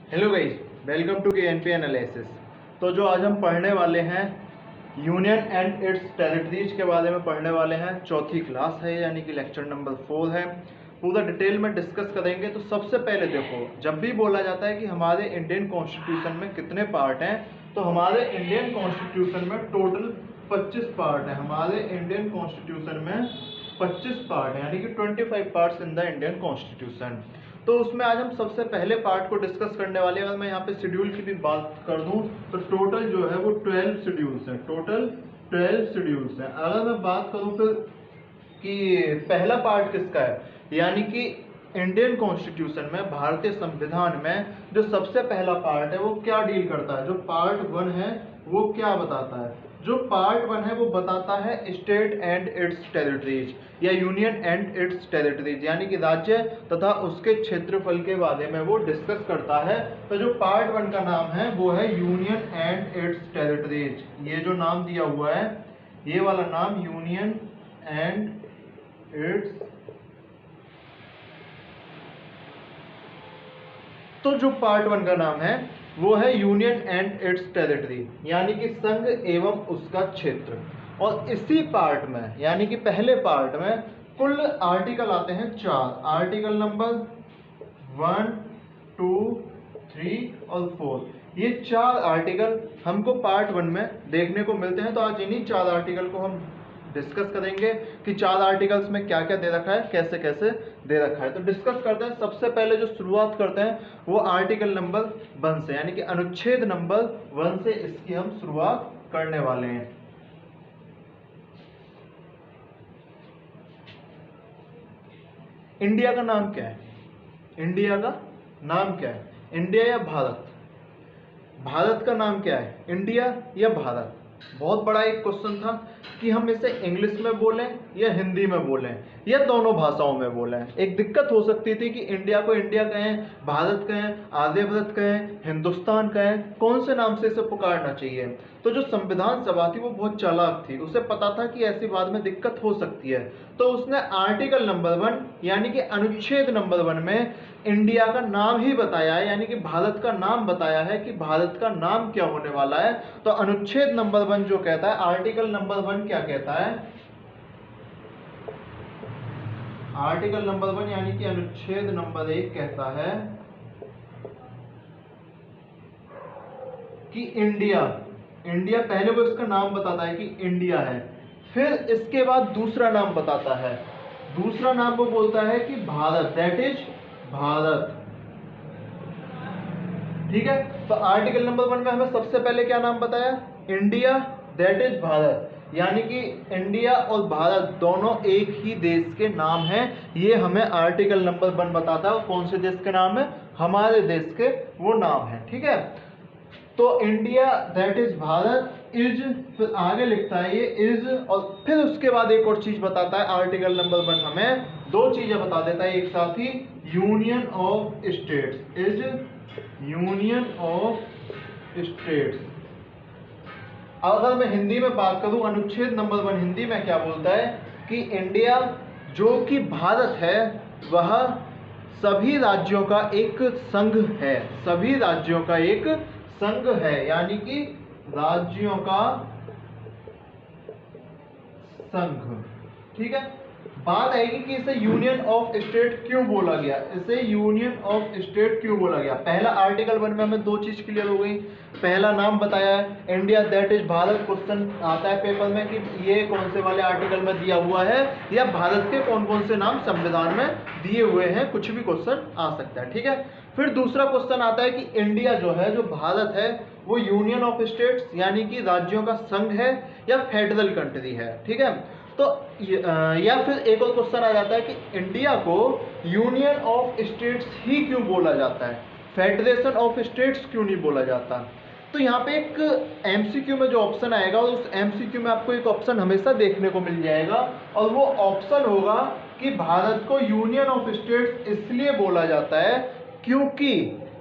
Hello guys, welcome to KNP analysis. तो जो आज हम पढ़ने वाले हैं यूनियन एंड इट्स टेरिटरीज के बारे में पढ़ने वाले हैं। चौथी क्लास है, यानी कि लेक्चर नंबर 4 है। पूरा डिटेल में डिस्कस करेंगे। तो सबसे पहले देखो, जब भी बोला जाता है कि हमारे इंडियन कॉन्स्टिट्यूशन में कितने पार्ट हैं, तो हमारे इंडियन कॉन्स्टिट्यूशन में टोटल 25 पार्ट है। हमारे इंडियन कॉन्स्टिट्यूशन में 25 पार्ट है, यानी कि 25 parts in the Indian constitution. तो उसमें आज हम सबसे पहले पार्ट को डिस्कस करने वाले हैं। अगर मैं यहाँ पे शेड्यूल की भी बात कर दूं तो टोटल जो है वो 12 शेड्यूल्स हैं। टोटल 12 शेड्यूल्स हैं। अगर मैं बात करूं फिर कि पहला पार्ट किसका है, यानी कि इंडियन कॉन्स्टिट्यूशन में, भारतीय संविधान में जो सबसे पहला पार्ट है वो क्या डील करता है। जो पार्ट 1 है वो क्या बताता है? जो पार्ट 1 है वो बताता है स्टेट एंड इट्स टेरिटरीज, या यूनियन एंड इट्स टेरिटरीज, यानी कि राज्य तथा उसके क्षेत्रफल के बारे में वो डिस्कस करता है। तो जो पार्ट 1 का नाम है वो है यूनियन एंड इट्स टेरिटरीज। ये जो नाम दिया हुआ है, ये वाला नाम यूनियन एंड इट्स, तो जो पार्ट 1 का नाम है वो है यूनियन एंड इट्स टेरिटरी, यानी कि संघ एवं उसका क्षेत्र। और इसी पार्ट में, यानी कि पहले पार्ट में कुल आर्टिकल आते हैं 4। आर्टिकल नंबर 1, 2, 3 और 4, ये 4 आर्टिकल हमको पार्ट 1 में देखने को मिलते हैं। तो आज इन्हीं 4 आर्टिकल को हम डिस्कस करेंगे कि 4 आर्टिकल्स में क्या क्या दे रखा है, कैसे कैसे दे रखा है। तो डिस्कस करते हैं। सबसे पहले जो शुरुआत करते हैं वो आर्टिकल नंबर 1 से, यानी कि अनुच्छेद नंबर 1 से इसकी हम शुरुआत करने वाले हैं। इंडिया का नाम क्या है? इंडिया का नाम क्या है? इंडिया या भारत? भारत का नाम क्या है? इंडिया या भारत? बहुत बड़ा एक क्वेश्चन था कि हम इसे इंग्लिश में बोलें या हिंदी में बोलें या दोनों भाषाओं में बोलें। एक दिक्कत हो सकती थी कि इंडिया को इंडिया कहें, भारत कहें, आर्यभट्ट कहें, हिंदुस्तान कहें, कौन से नाम से इसे पुकारना चाहिए। तो जो संविधान सभा थी वो बहुत चालाक थी, उसे पता था कि ऐसी बात में दिक्कत हो सकती है। तो उसने आर्टिकल नंबर 1 यानी कि अनुच्छेद नंबर 1 में इंडिया का नाम ही बताया है, यानी कि भारत का नाम बताया है कि भारत का नाम क्या होने वाला है। तो अनुच्छेद नंबर 1 जो कहता है, आर्टिकल नंबर 1 क्या कहता है? आर्टिकल नंबर 1 यानी कि अनुच्छेद नंबर 1 कहता है कि इंडिया, इंडिया पहले वो इसका नाम बताता है कि इंडिया है, फिर इसके बाद दूसरा नाम बताता है। दूसरा नाम वो बोलता है कि भारत, दैट इज भारत। ठीक है। तो आर्टिकल नंबर 1 में हमें सबसे पहले क्या नाम बताया? इंडिया, दैट इज भारत, यानी कि इंडिया और भारत दोनों एक ही देश के नाम हैं। ये हमें आर्टिकल नंबर 1 बताता है। और कौन से देश के नाम है? हमारे देश के वो नाम है। ठीक है। तो India that is Bharat is, फिर आगे लिखता है ये इज, और फिर उसके बाद एक और चीज बताता है। आर्टिकल नंबर 1 हमें 2 चीजें बता देता है एक साथ ही। Union of states is union of states. अगर मैं हिंदी में बात करूं, अनुच्छेद नंबर 1 हिंदी में क्या बोलता है कि इंडिया जो कि भारत है वह सभी राज्यों का एक संघ है। सभी राज्यों का एक संघ है, यानी कि राज्यों का संघ। ठीक है। बात आएगी कि इसे यूनियन ऑफ स्टेट क्यों बोला गया। इसे यूनियन ऑफ स्टेट क्यों बोला गया? पहला आर्टिकल 1 में हमें 2 चीज क्लियर हो गई। पहला नाम बताया है India that is Bharat. Question आता है पेपर में कि ये कौन से वाले आर्टिकल में दिया हुआ है, या भारत के कौन कौन से नाम संविधान में दिए हुए हैं, कुछ भी क्वेश्चन आ सकता है। ठीक है। फिर दूसरा क्वेश्चन आता है कि इंडिया जो है, जो भारत है, वो यूनियन ऑफ स्टेट्स यानी कि राज्यों का संघ है या फेडरल कंट्री है। ठीक है। तो या फिर एक और क्वेश्चन आ जाता है कि इंडिया को यूनियन ऑफ स्टेट्स ही क्यों बोला जाता है, फेडरेशन ऑफ स्टेट्स क्यों नहीं बोला जाता। तो यहाँ पे एक एमसीक्यू में जो ऑप्शन आएगा, उस एमसीक्यू में आपको एक ऑप्शन हमेशा देखने को मिल जाएगा, और वो ऑप्शन होगा कि भारत को यूनियन ऑफ स्टेट्स इसलिए बोला जाता है क्योंकि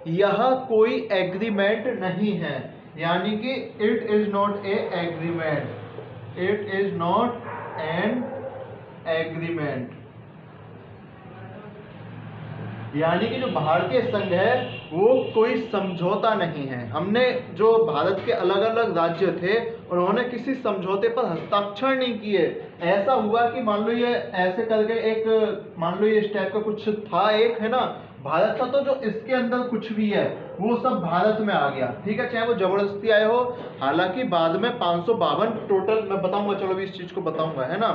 यह कोई एग्रीमेंट नहीं है, यानी कि it is not a agreement, it is not an agreement, यानी कि जो भारतीय संघ है वो कोई समझौता नहीं है। हमने जो भारत के अलग अलग राज्य थे उन्होंने किसी समझौते पर हस्ताक्षर नहीं किए। ऐसा हुआ कि मान लो ये ऐसे करके एक, मान लो ये इस टाइप का कुछ था, एक है ना भारत था, तो जो इसके अंदर कुछ भी है वो सब भारत में आ गया, ठीक है, चाहे वो जबरदस्ती आए हो। हालांकि बाद में 552 टोटल मैं बताऊंगा, चलो अभी इस चीज को बताऊंगा, है ना।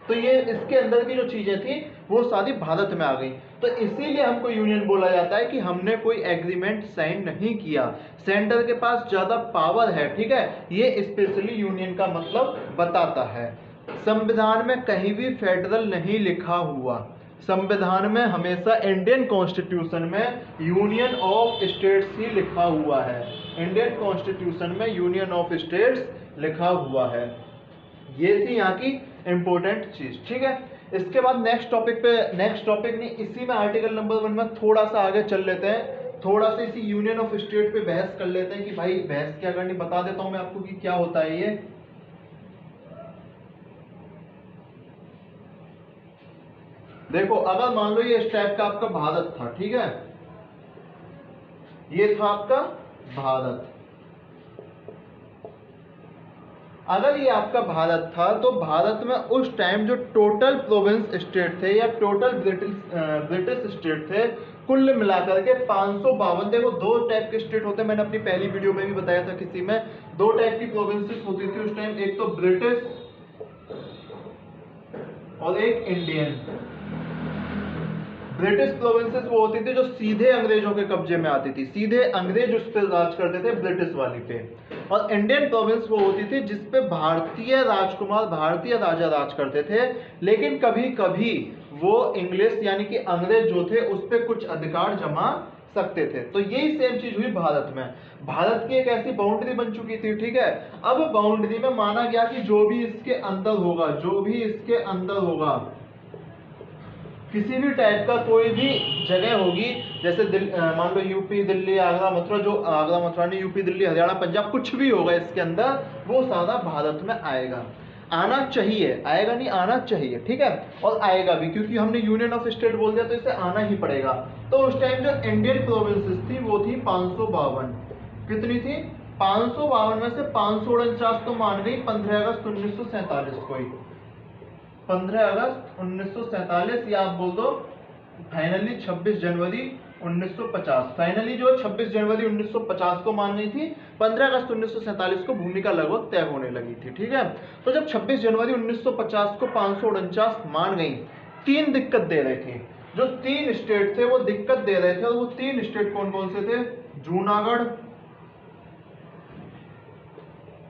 तो ये इसके अंदर की जो चीजें थी वो सारी भारत में आ गई। तो इसीलिए हमको यूनियन बोला जाता है कि हमने कोई एग्रीमेंट साइन नहीं किया, सेंटर के पास ज्यादा पावर है, ठीक है, ये स्पेशली यूनियन का मतलब बताता है। संविधान में कहीं भी फेडरल नहीं लिखा हुआ, संविधान में हमेशा इंडियन कॉन्स्टिट्यूशन में यूनियन ऑफ स्टेट्स ही लिखा हुआ है। इंडियन कॉन्स्टिट्यूशन में यूनियन ऑफ स्टेट्स लिखा हुआ है। ये थी यहाँ की इंपॉर्टेंट चीज, ठीक है। इसके बाद नेक्स्ट टॉपिक नहीं, इसी में आर्टिकल नंबर 1 में थोड़ा सा आगे चल लेते हैं, थोड़ा सा इसी यूनियन ऑफ स्टेट पे बहस कर लेते हैं कि भाई बहस क्या करनी, बता देता हूं मैं आपको कि क्या होता है ये। देखो अगर मान लो ये इस टाइप का आपका भारत था, ठीक है, ये था आपका भारत। अगर ये आपका भारत था तो भारत में उस टाइम जो टोटल प्रोविंस स्टेट थे या टोटल ब्रिटिश स्टेट थे, कुल मिलाकर के 552। देखो दो टाइप के स्टेट होते हैं, मैंने अपनी पहली वीडियो में भी बताया था किसी में, दो टाइप की प्रोविंसेस होती थी उस टाइम, एक तो ब्रिटिश और एक इंडियन। ब्रिटिश प्रोविंसेस वो होती थी जो सीधे अंग्रेजों के कब्जे में आती थी, सीधे अंग्रेज उस पर राज करते थे ब्रिटिश वाली पे। और इंडियन प्रोविंस वो होती थी जिसपे भारतीय राजकुमार, भारतीय राजा राज करते थे, लेकिन कभी कभी वो इंग्लिश यानी कि अंग्रेज जो थे उस पर कुछ अधिकार जमा सकते थे। तो यही सेम चीज हुई भारत में। भारत की एक ऐसी बाउंड्री बन चुकी थी, ठीक है। अब बाउंड्री में माना गया कि जो भी इसके अंदर होगा, जो भी इसके अंदर होगा, किसी भी टाइप का कोई भी जगह होगी, जैसे मान लो यूपी, दिल्ली, आगरा, मथुरा, जो आगरा, मथुरा नहीं, यूपी, दिल्ली, हरियाणा, पंजाब, कुछ भी होगा इसके अंदर, वो सारा भारत में आएगा। आना चाहिए, आएगा नहीं, आना चाहिए, ठीक है, और आएगा भी, क्योंकि हमने यूनियन ऑफ स्टेट बोल दिया तो इसे आना ही पड़ेगा। तो उस टाइम जो इंडियन प्रोविंसेस थी वो थी 552। कितनी थी? 552 में से 549 तो मान गई 15 अगस्त 1947 को ही, 15 अगस्त 1947, या आप बोल दो फाइनली 26 जनवरी 1950। फाइनली जो 26 जनवरी 1950 को मान गई थी, 15 अगस्त 1947 को भूमिका लगभग तय होने लगी थी, ठीक है। तो जब 26 जनवरी 1950 को 549 मान गई, तीन दिक्कत दे रहे थे, जो तीन स्टेट थे वो दिक्कत दे रहे थे, और वो तीन स्टेट कौन कौन से थे? जूनागढ़,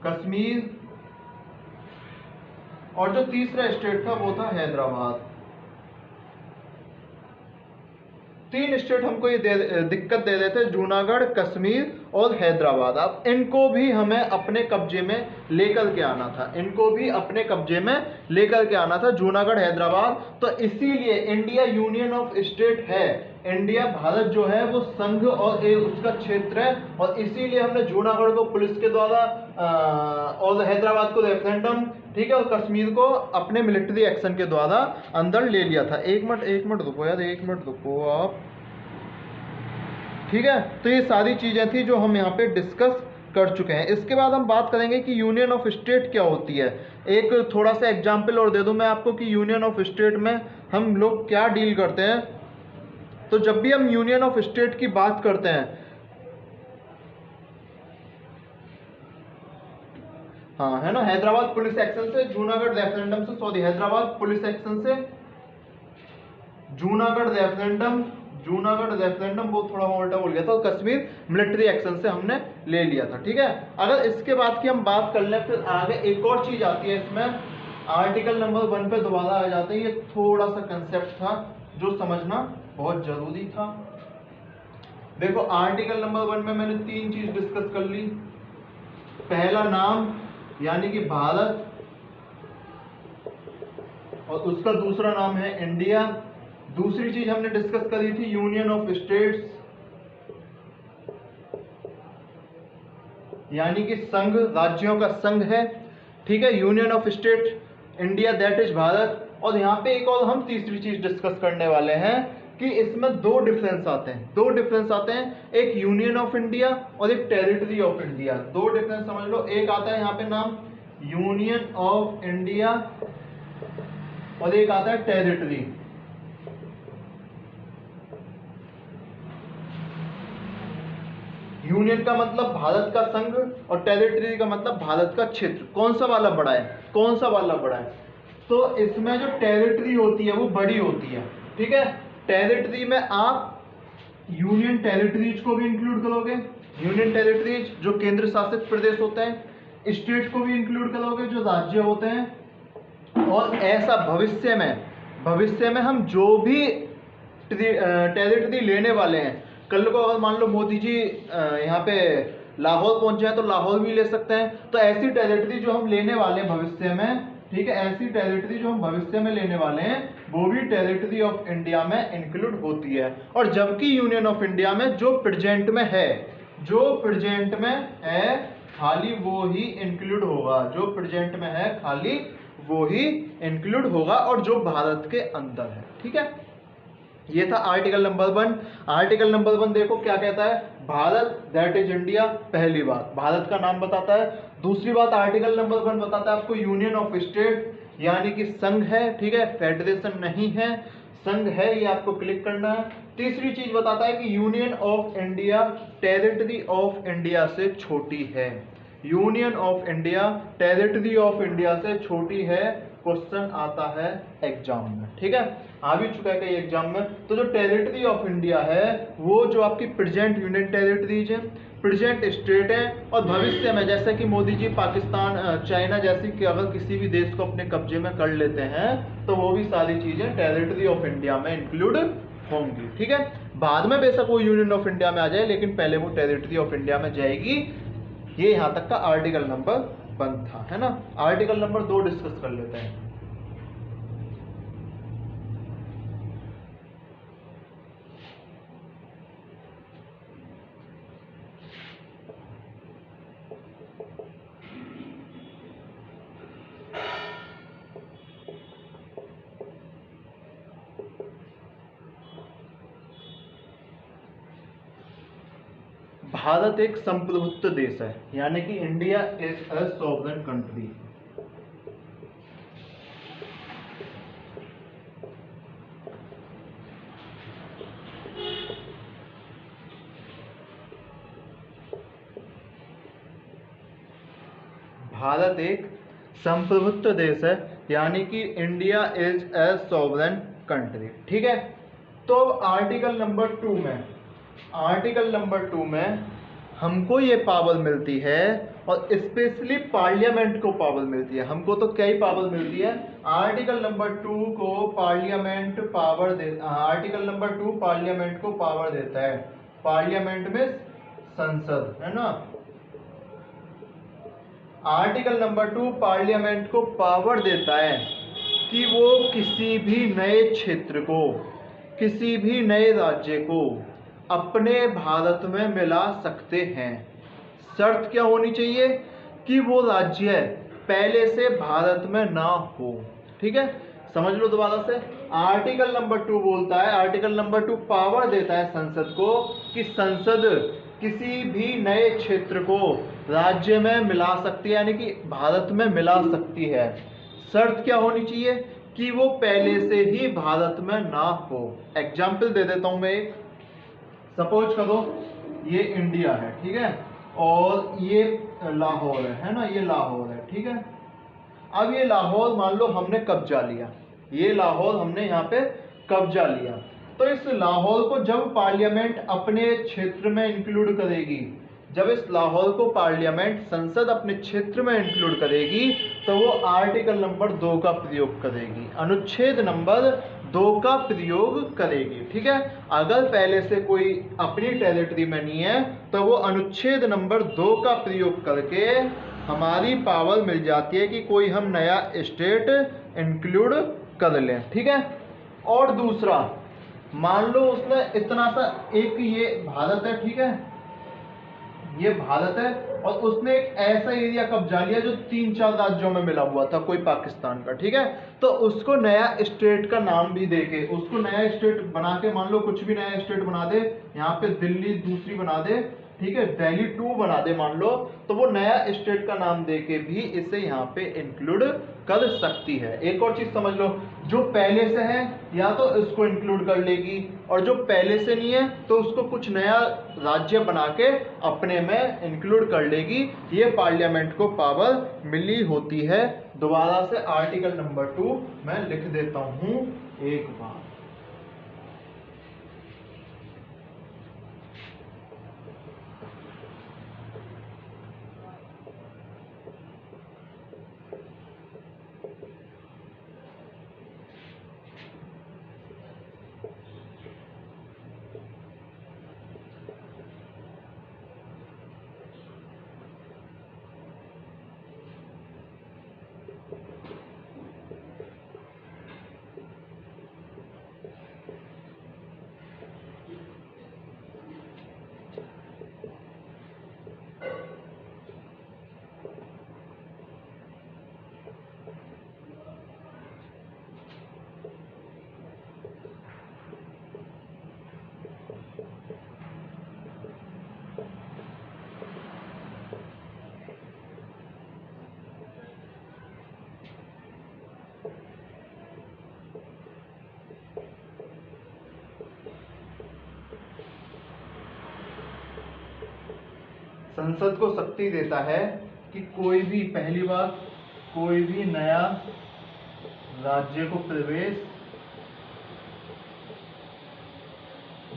कश्मीर, और जो तीसरा स्टेट था वो था हैदराबाद। तीन स्टेट हमको ये दिक्कत दे रहे थे, जूनागढ़, कश्मीर और हैदराबाद। अब इनको भी हमें अपने कब्जे में लेकर के आना था, इनको भी अपने कब्जे में लेकर के आना था, जूनागढ़, हैदराबाद। तो इसीलिए इंडिया यूनियन ऑफ स्टेट है, इंडिया भारत जो है वो संघ और उसका क्षेत्र है, और इसीलिए हमने जूनागढ़ को पुलिस के द्वारा और हैदराबाद को रेफरेंडम, ठीक है, और कश्मीर को अपने मिलिट्री एक्शन के द्वारा अंदर ले लिया था। एक मिनट रुको यार, एक मिनट रुको आप, ठीक है। तो ये सारी चीजें थी जो हम यहाँ पे डिस्कस कर चुके हैं। इसके बाद हम बात करेंगे कि यूनियन ऑफ स्टेट क्या होती है। एक थोड़ा सा एग्जाम्पल और दे दूं मैं आपको कि यूनियन ऑफ स्टेट में हम लोग क्या डील करते हैं। तो जब भी हम यूनियन ऑफ स्टेट की बात करते हैं, हाँ है ना, हैदराबाद पुलिस एक्शन से, जूनागढ़ रेफरेंडम से, सॉरी हैदराबाद पुलिस एक्शन से, जूनागढ़ रेफरेंडम वो थोड़ा उल्टा बोल गया था, और कश्मीर मिलिट्री एक्शन से हमने ले लिया था, ठीक है। अगर इसके बाद की हम बात कर लें, फिर आगे एक और चीज आती है इसमें, आर्टिकल नंबर 1 पे दोबारा आ जाते हैं। ये थोड़ा सा कंसेप्ट था जो समझना बहुत जरूरी था। देखो आर्टिकल नंबर 1 में मैंने तीन चीज डिस्कस कर ली। पहला नाम यानी कि भारत, और उसका दूसरा नाम है इंडिया। दूसरी चीज हमने डिस्कस करी थी यूनियन ऑफ स्टेट्स, यानी कि संघ, राज्यों का संघ है, ठीक है, union of state India, that is Bharat. और यहाँ पे एक और हम तीसरी चीज डिस्कस करने वाले हैं कि इसमें दो डिफरेंस आते हैं, एक यूनियन ऑफ इंडिया और एक टेरिटरी ऑफ इंडिया। दो डिफरेंस समझ लो, एक आता है यहाँ पे नाम यूनियन ऑफ इंडिया और एक आता है टेरिटरी। यूनियन का मतलब भारत का संघ और टेरिटरी का मतलब भारत का क्षेत्र। कौन सा वाला बड़ा है? तो इसमें जो टेरिटरी होती है वो बड़ी होती है, ठीक है। टेरिटरी में आप यूनियन टेरिटरीज को भी इंक्लूड करोगे, यूनियन टेरिटरीज जो केंद्र शासित प्रदेश होते हैं, स्टेट को भी इंक्लूड करोगे जो राज्य होते हैं। और ऐसा भविष्य में हम जो भी टेरिटरी लेने वाले हैं, कल को अगर मान लो मोदी जी यहाँ पे लाहौर पहुंच जाए तो लाहौर भी ले सकते हैं। तो ऐसी टेरिटरी जो हम लेने वाले हैं भविष्य में, ठीक है, ऐसी टेरिटरी जो हम भविष्य में लेने वाले हैं वो भी टेरिटरी ऑफ इंडिया में इंक्लूड होती है। और जबकि यूनियन ऑफ इंडिया में जो प्रेजेंट में है खाली वो ही इंक्लूड होगा, और जो भारत के अंदर है, ठीक है। ये था आर्टिकल नंबर 1। आर्टिकल नंबर 1 देखो क्या कहता है, भारत दैट इज इंडिया। पहली बात भारत का नाम बताता है। दूसरी बात आर्टिकल नंबर 1 बताता है आपको यूनियन ऑफ स्टेट, यानी कि संघ है, ठीक है, फेडरेशन नहीं है, संघ है, ये आपको क्लिक करना है। तीसरी चीज बताता है कि union of India territory of India से छोटी है, union of India territory of India से छोटी है। क्वेश्चन आता है एग्जाम में, ठीक है, आ भी चुका है कई एग्जाम में। तो जो टेरिटरी ऑफ इंडिया है वो जो आपकी प्रेजेंट यूनियन टेरिटरीज है, प्रेजेंट स्टेट है, और भविष्य में जैसे कि मोदी जी पाकिस्तान चाइना जैसी कि अगर किसी भी देश को अपने कब्जे में कर लेते हैं तो वो भी सारी चीजें टेरिटरी ऑफ इंडिया में इंक्लूड होंगी, ठीक है। बाद में बेशक वो यूनियन ऑफ इंडिया में आ जाए लेकिन पहले वो टेरिटरी ऑफ इंडिया में जाएगी। ये यहाँ तक का आर्टिकल नंबर 1 था, है ना। आर्टिकल नंबर 2 डिस्कस कर लेते हैं। भारत एक संप्रभुत्व देश है, यानी कि India is a sovereign country. Bharat एक संप्रभुत्व देश है, यानी कि India is a sovereign country, ठीक है। तो आर्टिकल नंबर 2 में हमको ये पावर मिलती है, और स्पेशली पार्लियामेंट को पावर मिलती है। हमको तो कई पावर मिलती है। आर्टिकल नंबर 2 को पार्लियामेंट आर्टिकल नंबर 2 पार्लियामेंट को पावर देता है। पार्लियामेंट में संसद, है ना। आर्टिकल नंबर 2 पार्लियामेंट को पावर देता है कि वो किसी भी नए क्षेत्र को, किसी भी नए राज्य को अपने भारत में मिला सकते हैं। शर्त क्या होनी चाहिए कि वो राज्य पहले से भारत में ना हो, ठीक है। समझ लो दोबारा से, आर्टिकल नंबर 2 बोलता है, आर्टिकल नंबर 2 पावर देता है संसद को कि संसद किसी भी नए क्षेत्र को राज्य में मिला सकती है, यानी कि भारत में मिला सकती है। शर्त क्या होनी चाहिए कि वो पहले से ही भारत में ना हो। एग्जाम्पल दे देता हूं मैं एक। सपोज करो ये इंडिया है, ठीक है, और ये लाहौर है ना, ये लाहौर है, ठीक है। अब ये लाहौर मान लो हमने कब्जा लिया, ये लाहौर हमने यहाँ पे कब्जा लिया, तो इस लाहौर को जब पार्लियामेंट अपने क्षेत्र में इंक्लूड करेगी, जब इस लाहौर को पार्लियामेंट संसद अपने क्षेत्र में इंक्लूड करेगी तो वो आर्टिकल नंबर 2 का प्रयोग करेगी, अनुच्छेद नंबर 2 का प्रयोग करेगी, ठीक है। अगर पहले से कोई अपनी टेरिटरी में नहीं है तो वो अनुच्छेद नंबर 2 का प्रयोग करके हमारी पावर मिल जाती है कि कोई हम नया स्टेट इंक्लूड कर लें, ठीक है। और दूसरा, मान लो उसने इतना सा, एक ये भारत है, ठीक है, ये भारत है और उसने एक ऐसा एरिया कब्जा लिया जो 3-4 राज्यों में मिला हुआ था, कोई पाकिस्तान का, ठीक है। तो उसको नया स्टेट का नाम भी देके, उसको नया स्टेट बना के, मान लो कुछ भी नया स्टेट बना दे, यहाँ पे दिल्ली दूसरी बना दे, ठीक है, दिल्ली 2 बना दे मान लो, तो वो नया स्टेट का नाम देके भी इसे यहाँ पे इंक्लूड कर सकती है। एक और चीज समझ लो, जो पहले से है या तो इसको इंक्लूड कर लेगी, और जो पहले से नहीं है तो उसको कुछ नया राज्य बना के अपने में इंक्लूड कर लेगी। ये पार्लियामेंट को पावर मिली होती है। दोबारा से आर्टिकल नंबर 2 मैं लिख देता हूं एक बार। संसद को शक्ति देता है कि कोई भी, पहली बात, कोई भी नया राज्य को प्रवेश,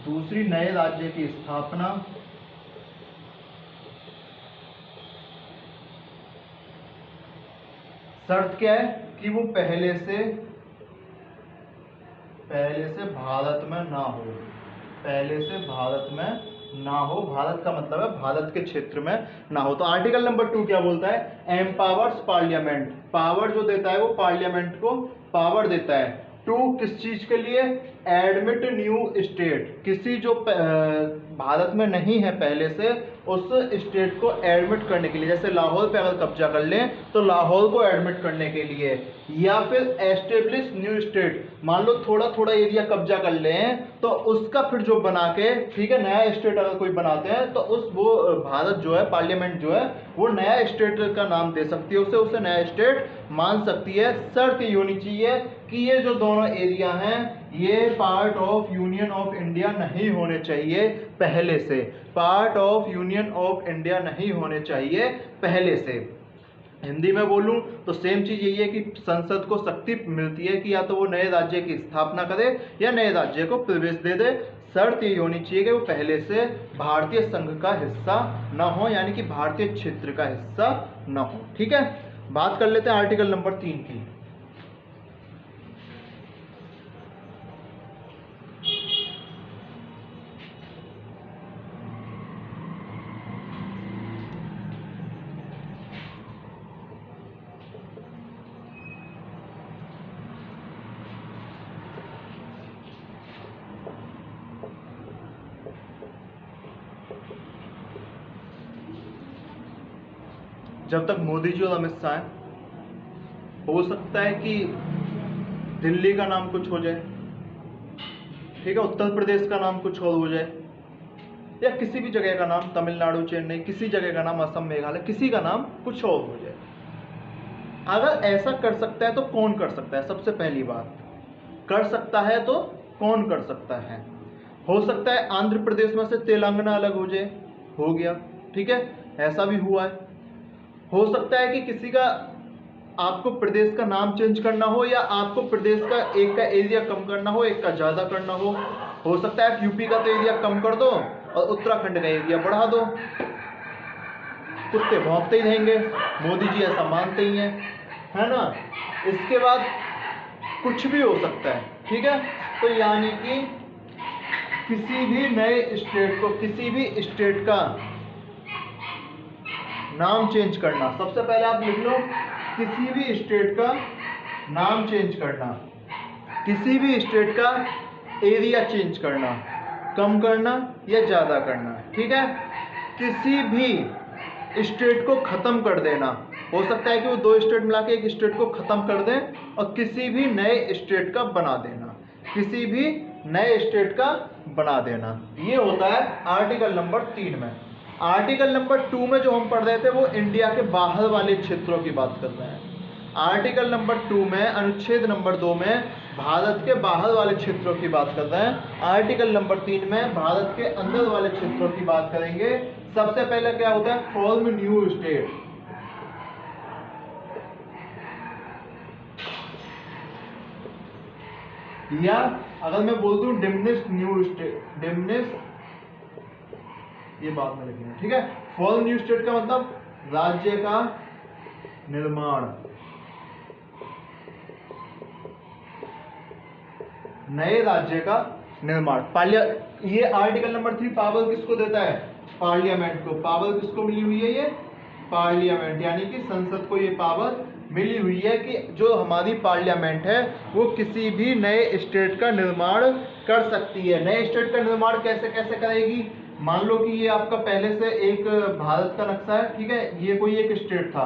दूसरी नए राज्य की स्थापना, शर्त क्या है कि वो पहले से भारत में ना हो, पहले से भारत में ना हो। भारत का मतलब है भारत के क्षेत्र में ना हो। तो आर्टिकल नंबर 2 क्या बोलता है? एम्पावर्स पार्लियामेंट, पावर जो देता है वो पार्लियामेंट को पावर देता है। 2 किस चीज के लिए? एडमिट न्यू स्टेट, किसी जो भारत में नहीं है पहले से, उस स्टेट को एडमिट करने के लिए। जैसे लाहौर पे अगर कब्जा कर लें तो लाहौर को एडमिट करने के लिए, या फिर एस्टेब्लिश न्यू स्टेट, मान लो थोड़ा थोड़ा एरिया कब्जा कर लें तो उसका फिर जो बना के, ठीक है, नया स्टेट अगर कोई बनाते हैं तो वो भारत जो है, पार्लियामेंट जो है, वो नया स्टेट का नाम दे सकती है, उसे नया स्टेट मान सकती है। शर्त ये होनी चाहिए कि ये जो दोनों एरिया हैं ये part of union of India नहीं होने चाहिए पहले से, part of union of India नहीं होने चाहिए पहले से। हिंदी में बोलूं तो सेम चीज यही है कि संसद को शक्ति मिलती है कि या तो वो नए राज्य की स्थापना करे या नए राज्य को प्रवेश दे दे। शर्त ये होनी चाहिए कि वो पहले से भारतीय संघ का हिस्सा ना हो, यानी कि भारतीय क्षेत्र का हिस्सा ना हो। ठीक है, बात कर लेते हैं आर्टिकल नंबर 3 की। जब तक मोदी जी और अमित शाह हैं, हो सकता है कि दिल्ली का नाम कुछ हो जाए, ठीक है, उत्तर प्रदेश का नाम कुछ और हो जाए, या किसी भी जगह का नाम, तमिलनाडु, चेन्नई, किसी जगह का नाम, असम, मेघालय, किसी का नाम कुछ और हो जाए। अगर ऐसा कर सकता है तो कौन कर सकता है? सबसे पहली बात, कर सकता है तो कौन कर सकता है? हो सकता है आंध्र प्रदेश में से तेलंगाना अलग हो जाए, हो गया, ठीक है, ऐसा भी हुआ है। हो सकता है कि किसी का, आपको प्रदेश का नाम चेंज करना हो, या आपको प्रदेश का एक का एरिया कम करना हो, एक का ज्यादा करना हो सकता है यूपी का तो एरिया कम कर दो और उत्तराखंड का एरिया बढ़ा दो। कुत्ते भौंकते ही रहेंगे, मोदी जी ऐसा मानते ही हैं, है ना। इसके बाद कुछ भी हो सकता है, ठीक है। तो यानी कि किसी भी नए स्टेट को, किसी भी स्टेट का नाम चेंज करना, सबसे पहले आप लिख लो, किसी भी स्टेट का नाम चेंज करना, किसी भी स्टेट का एरिया चेंज करना, कम करना या ज़्यादा करना, ठीक है। किसी भी स्टेट को खत्म कर देना। हो सकता है कि वो दो स्टेट मिला के एक स्टेट को खत्म कर दें और किसी भी नए स्टेट का बना देना, किसी भी नए स्टेट का बना देना। ये होता है आर्टिकल नंबर 3 में। आर्टिकल नंबर 2 में जो हम पढ़ रहे थे वो इंडिया के बाहर वाले क्षेत्रों की बात कर रहे हैं। आर्टिकल नंबर 2 में अनुच्छेद नंबर 2 में भारत के बाहर वाले क्षेत्रों की बात कर रहे हैं। आर्टिकल नंबर 3 में भारत के अंदर वाले क्षेत्रों की बात करेंगे। सबसे पहले क्या होता है, फॉर्म न्यू स्टेट। या अगर मैं बोल दूं डिमिनिश न्यू स्टेट, डिमिनिश, ये बात में लिखेंगे, ठीक है। फॉर्म न्यू स्टेट का मतलब राज्य का निर्माण, नए राज्य का निर्माण। ये आर्टिकल नंबर 3 पावर किसको देता है, पार्लियामेंट को। पावर किसको मिली हुई है, ये पार्लियामेंट, यानी कि संसद को ये पावर मिली हुई है कि जो हमारी पार्लियामेंट है वो किसी भी नए स्टेट का निर्माण कर सकती है। नए स्टेट का निर्माण कैसे कैसे करेगी, मान लो कि ये आपका पहले से एक भारत का नक्शा है, ठीक है, ये कोई एक स्टेट था,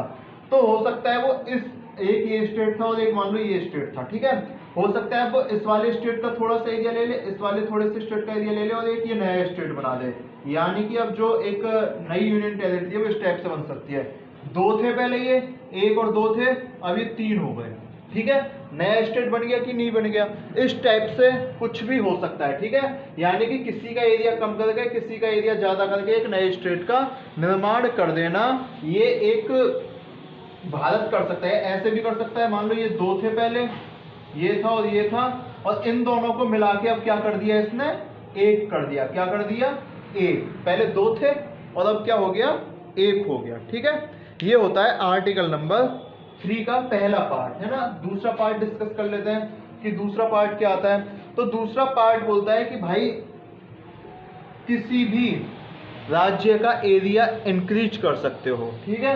तो हो सकता है वो इस एक ये स्टेट था और एक मान लो ये स्टेट था, ठीक है। हो सकता है वो इस वाले स्टेट का थोड़ा सा एरिया ले ले, इस वाले थोड़े से स्टेट का एरिया ले ले और एक ये नया स्टेट बना दे। यानी कि अब जो एक नई यूनियन टेरिटरी है वो इस टाइप से बन सकती है। दो थे पहले, ये 1 और 2 थे, अब ये 3 हो गए, ठीक है। नया स्टेट बन गया कि नहीं बन गया, इस टाइप से कुछ भी हो सकता है, ठीक है। यानी कि किसी का एरिया कम करके किसी का एरिया ज्यादा करके एक नए स्टेट का निर्माण कर देना, ये एक भारत कर सकता है। ऐसे भी कर सकता है, मान लो ये 2 थे पहले, ये था और ये था, और इन दोनों को मिला के अब क्या कर दिया इसने, 1 कर दिया। क्या कर दिया, 1। पहले 2 थे और अब क्या हो गया, 1 हो गया, ठीक है। ये होता है आर्टिकल नंबर 3 का पहला पार्ट, है ना। दूसरा पार्ट डिस्कस कर लेते हैं कि दूसरा पार्ट क्या आता है। तो दूसरा पार्ट बोलता है कि भाई किसी भी राज्य का एरिया इंक्रीज कर सकते हो, ठीक है।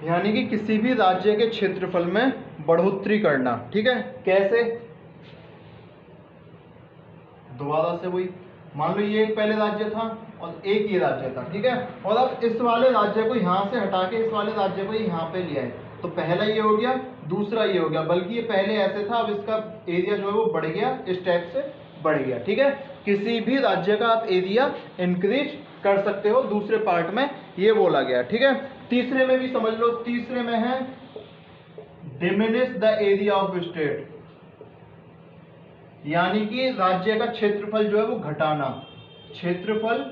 यानी कि किसी भी राज्य के क्षेत्रफल में बढ़ोतरी करना, ठीक है। कैसे, दोबारा से वही, मान लो ये एक पहले राज्य था और एक ये राज्य था, ठीक है। और अब इस वाले राज्य को यहाँ से हटा के इस वाले राज्य को यहाँ पे लिया है, तो पहला ये हो गया, दूसरा ये हो गया। बल्कि ये पहले ऐसे था, अब इसका एरिया जो है वो बढ़ गया, इस टाइप से बढ़ गया, ठीक है। किसी भी राज्य का आप एरिया इंक्रीज कर सकते हो, दूसरे पार्ट में ये बोला गया, ठीक है। तीसरे में भी समझ लो, तीसरे में है diminish the area of state, यानी कि राज्य का क्षेत्रफल जो है वो घटाना। क्षेत्रफल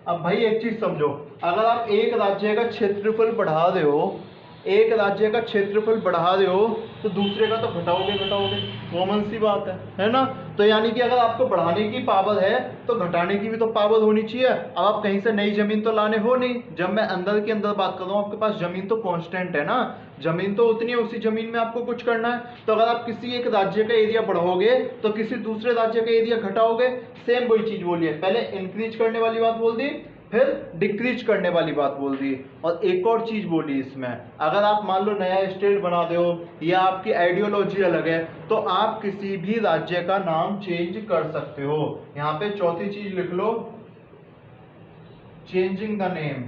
अब भाई एक चीज समझो, अगर आप एक राज्य का क्षेत्रफल बढ़ा रहे हो, एक राज्य का क्षेत्रफल बढ़ा रहे हो तो दूसरे का तो घटाओगे घटाओगे, कॉमन सी बात है ना। तो यानी कि अगर आपको बढ़ाने की पावर है तो घटाने की भी तो पावर होनी चाहिए। अब आप कहीं से नई जमीन तो लाने हो नहीं। जब मैं अंदर के अंदर बात कर रहा हूँ, आपके पास जमीन तो कांस्टेंट है ना, जमीन तो उतनी है, उसी जमीन में आपको कुछ करना है। तो अगर आप किसी एक राज्य का एरिया बढ़ाओगे तो किसी दूसरे राज्य का एरिया घटाओगे, सेम वही चीज बोली है। पहले इंक्रीज करने वाली बात बोल दी, फिर डिक्रीज करने वाली बात बोल दी, और एक और चीज बोली इसमें, अगर आप मान लो नया स्टेट बना दे हो या आपकी आइडियोलॉजी अलग है तो आप किसी भी राज्य का नाम चेंज कर सकते हो। यहाँ पे चौथी चीज लिख लो, changing the name.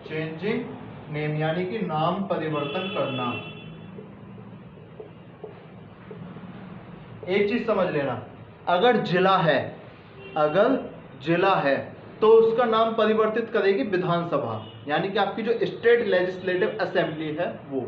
Changing name यानी कि नाम परिवर्तन करना। एक चीज समझ लेना, अगर जिला है, अगर जिला है तो उसका नाम परिवर्तित करेगी विधानसभा, यानी कि आपकी जो स्टेट लेजिस्लेटिव असेंबली है वो।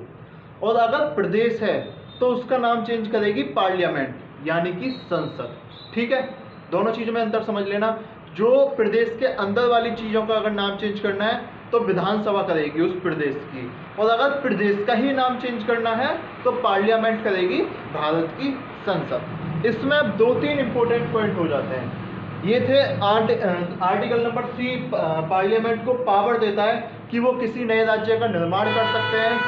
और अगर प्रदेश है तो उसका नाम चेंज करेगी पार्लियामेंट, यानी कि संसद, ठीक है। दोनों चीजों में अंतर समझ लेना। जो प्रदेश के अंदर वाली चीजों का अगर नाम चेंज करना है तो विधानसभा करेगी उस प्रदेश की, और अगर प्रदेश का ही नाम चेंज करना है तो पार्लियामेंट करेगी भारत की संसद। इसमें अब 2-3 इंपॉर्टेंट पॉइंट हो जाते हैं। ये थे आर्टिकल नंबर 3 पार्लियामेंट को पावर देता है कि वो किसी नए राज्य का निर्माण कर सकते हैं,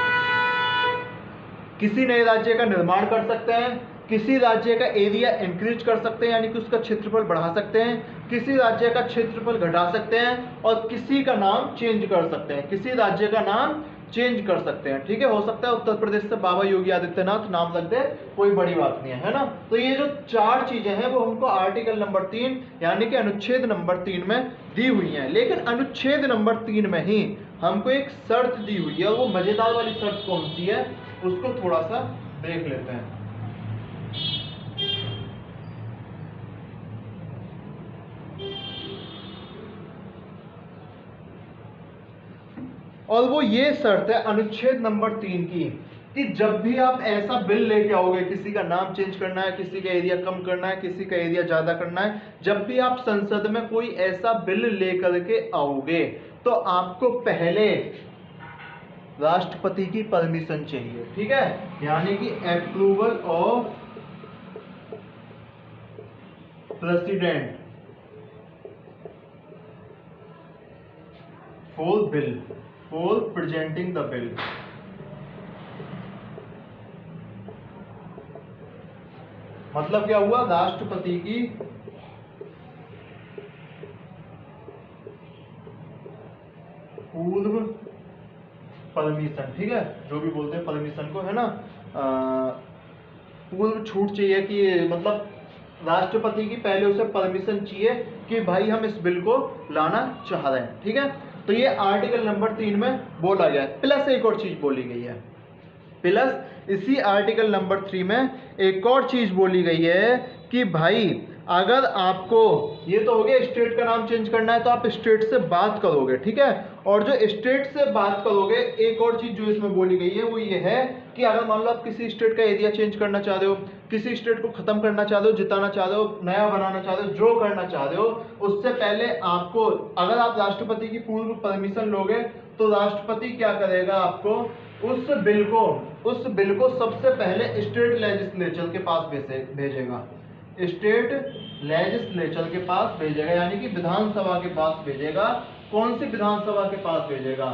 किसी नए राज्य का निर्माण कर सकते हैं, किसी राज्य का एरिया इंक्रीज कर सकते हैं यानी कि उसका क्षेत्रफल बढ़ा सकते हैं, किसी राज्य का क्षेत्रफल घटा सकते हैं और किसी का नाम चेंज कर सकते हैं, किसी राज्य का नाम चेंज कर सकते हैं। ठीक है, हो सकता है उत्तर प्रदेश से बाबा योगी आदित्यनाथ नाम रख दे, कोई बड़ी बात नहीं है ना। तो ये जो 4 चीजें हैं वो हमको आर्टिकल नंबर 3 यानी कि अनुच्छेद नंबर 3 में दी हुई हैं। लेकिन अनुच्छेद नंबर 3 में ही हमको एक शर्त दी हुई है, और वो मजेदार वाली शर्त कौन सी है उसको थोड़ा सा देख लेते हैं। और वो ये शर्त है अनुच्छेद नंबर 3 की कि जब भी आप ऐसा बिल लेके आओगे, किसी का नाम चेंज करना है, किसी का एरिया कम करना है, किसी का एरिया ज्यादा करना है, जब भी आप संसद में कोई ऐसा बिल लेकर के आओगे तो आपको पहले राष्ट्रपति की परमिशन चाहिए। ठीक है, यानी कि approval of president for bill, for presenting the bill. मतलब क्या हुआ, राष्ट्रपति की पूर्व परमिशन, ठीक है, जो भी बोलते हैं परमिशन को, है ना, पूर्व छूट चाहिए कि मतलब राष्ट्रपति की पहले उसे परमिशन चाहिए कि भाई हम इस बिल को लाना चाह रहे हैं। ठीक है, तो ये आर्टिकल नंबर 3 में बोला गया है। प्लस एक और चीज बोली गई है, प्लस इसी आर्टिकल नंबर 3 में एक और चीज बोली गई है कि भाई अगर आपको, ये तो हो गया स्टेट का नाम चेंज करना है तो आप स्टेट से बात करोगे। ठीक है, और जो स्टेट से बात करोगे, एक और चीज जो इसमें बोली गई है वो ये है कि अगर मान लो आप किसी स्टेट का एरिया चेंज करना चाह रहे हो, किसी स्टेट को खत्म करना चाह रहे हो, जिताना चाह रहे हो, नया बनाना चाह रहे हो, जो करना चाह रहे हो, उससे पहले आपको, अगर आप राष्ट्रपति की पूर्व परमिशन लोगे तो राष्ट्रपति क्या करेगा, आपको उस बिल को सबसे पहले स्टेट लेजिस्लेचर के पास भेजेगा, स्टेट लेजिस्लेचर के पास भेजेगा, यानी कि विधानसभा के पास भेजेगा। कौन सी विधानसभा के पास भेजेगा,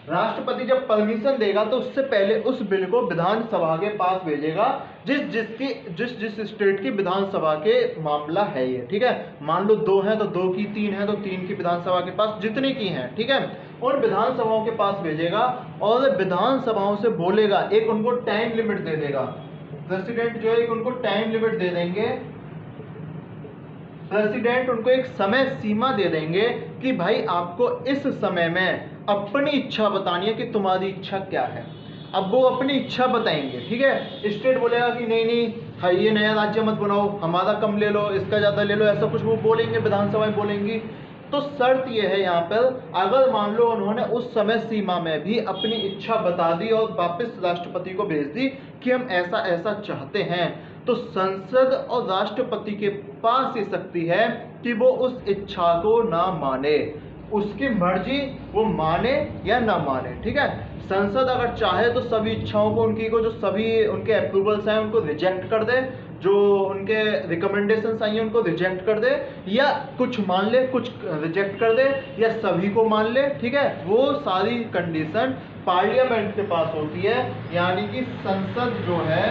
राष्ट्रपति जब परमिशन देगा तो उससे पहले उस बिल को विधानसभा के पास भेजेगा, जिस स्टेट की विधानसभा के मामला है ये। ठीक है, मान लो 2 है तो 2 की, 3 है तो 3 की विधानसभा के पास, जितनी की हैं, ठीक है, उन विधानसभाओं के पास भेजेगा और विधानसभाओं से बोलेगा, एक उनको टाइम लिमिट दे देगा, प्रेसिडेंट जो है एक उनको टाइम लिमिट दे देंगे, प्रेसिडेंट उनको एक समय सीमा दे देंगे कि भाई आपको इस समय में अपनी इच्छा बतानी है कि तुम्हारी इच्छा क्या है। अब वो अपनी इच्छा बताएंगे। ठीक है, स्टेट बोलेगा कि नहीं नहीं, हाँ ये नया राज्य मत बनाओ, हमारा कम ले लो, इसका ज्यादा ले लो, ऐसा कुछ वो बोलेंगे, विधानसभाएं बोलेंगी। तो शर्त यह है यहाँ पर, अगर मान लो उन्होंने उस समय सीमा में भी अपनी इच्छा बता दी और वापस राष्ट्रपति को भेज दी कि हम ऐसा ऐसा चाहते हैं, तो संसद और राष्ट्रपति के पास ये शक्ति है कि वो उस इच्छा को ना माने, उसकी मर्जी, वो माने या ना माने। ठीक है, संसद अगर चाहे तो सभी इच्छाओं को, उनकी को जो सभी उनके अप्रूवल्स हैं उनको रिजेक्ट कर दे, जो उनके रिकमेंडेशंस आई हैं उनको रिजेक्ट कर दे, या कुछ मान ले, कुछ रिजेक्ट कर दे, या सभी को मान ले। ठीक है, वो सारी कंडीशन पार्लियामेंट के पास होती है, यानी कि संसद जो है,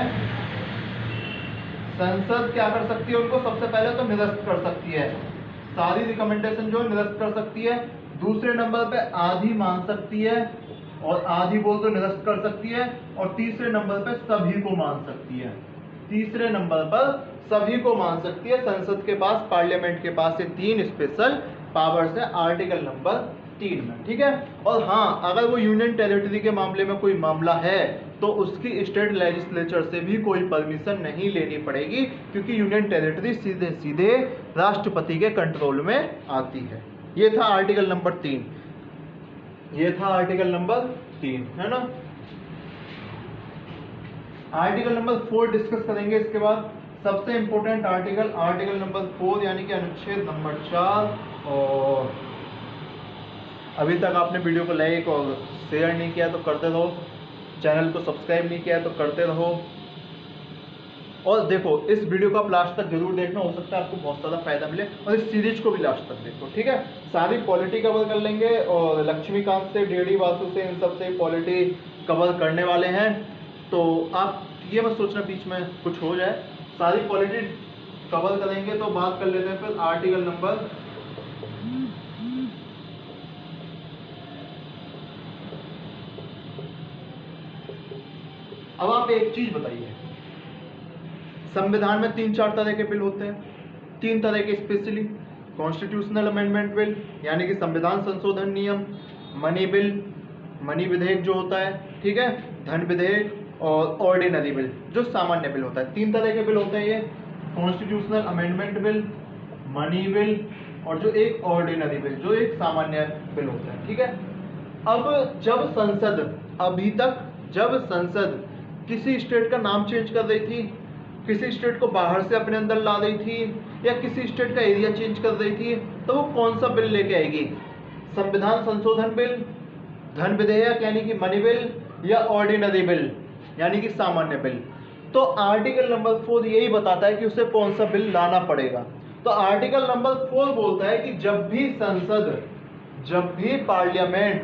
संसद क्या कर सकती है, उनको सबसे पहले तो निरस्त कर सकती है, सारी रिकमेंडेशन जो निरस्त कर सकती है। दूसरे नंबर पे आधी मान सकती है, और आधी बोल तो निरस्त कर सकती है, और तीसरे नंबर पे सभी को मान सकती है, तीसरे नंबर पर सभी को मान सकती है। संसद के पास, पार्लियामेंट के पास ये 3 स्पेशल पावर्स है आर्टिकल नंबर 3 में। ठीक है, और हाँ, अगर वो यूनियन टेरिटरी के मामले में कोई मामला है तो उसकी स्टेट लेजिस्लेचर से भी कोई परमिशन नहीं लेनी पड़ेगी, क्योंकि यूनियन टेरिटरी सीधे सीधे राष्ट्रपति के कंट्रोल में आती है। ये था आर्टिकल नंबर 3, ये था आर्टिकल नंबर 3, है ना। आर्टिकल नंबर 4 डिस्कस करेंगे इसके बाद। सबसे इंपॉर्टेंट आर्टिकल, आर्टिकल नंबर 4 यानी कि अनुच्छेद नंबर 4। और अभी तक आपने वीडियो को लाइक और शेयर नहीं किया तो करते रहो, चैनल को सब्सक्राइब नहीं किया तो करते रहो, और देखो इस वीडियो को आप लास्ट तक जरूर देखना, हो सकता है आपको बहुत ज़्यादा फायदा मिले, और इस सीरीज को भी लास्ट तक देखो, ठीक है। सारी पॉलिटी कवर कर लेंगे और लक्ष्मीकांत से, डी वासु से, इन सब से पॉलिटी कवर करने वाले हैं। तो आप ये मत सोचना बीच में कुछ हो जाए, सारी पॉलिटी कवर करेंगे। तो बात कर लेते हैं फिर आर्टिकल नंबर अब आप एक चीज बताइए, संविधान में 3-4 तरह के बिल होते हैं, 3 तरह के स्पेशली, कॉन्स्टिट्यूशनल अमेंडमेंट बिल यानी कि संविधान संशोधन नियम, मनी बिल, मनी विधेयक जो होता है, ठीक है, धन विधेयक, और ऑर्डिनरी बिल जो सामान्य बिल होता है। 3 तरह के बिल होते हैं ये, constitutional amendment bill, money bill, और जो एक ऑर्डिनरी बिल जो एक सामान्य बिल होता है, ठीक है। अब जब संसद, अभी तक जब संसद किसी स्टेट का नाम चेंज कर रही थी, किसी स्टेट को बाहर से अपने अंदर ला रही थी, या किसी स्टेट का एरिया चेंज कर रही थी, तो वो कौन सा बिल लेके आएगी? संविधान संशोधन बिल, धन विधेयक यानी कि मनी बिल, या ऑर्डिनरी बिल यानी कि सामान्य बिल। तो आर्टिकल नंबर 4 यही बताता है कि उसे कौन सा बिल लाना पड़ेगा। तो आर्टिकल नंबर 4 बोलता है कि जब भी संसद, जब भी पार्लियामेंट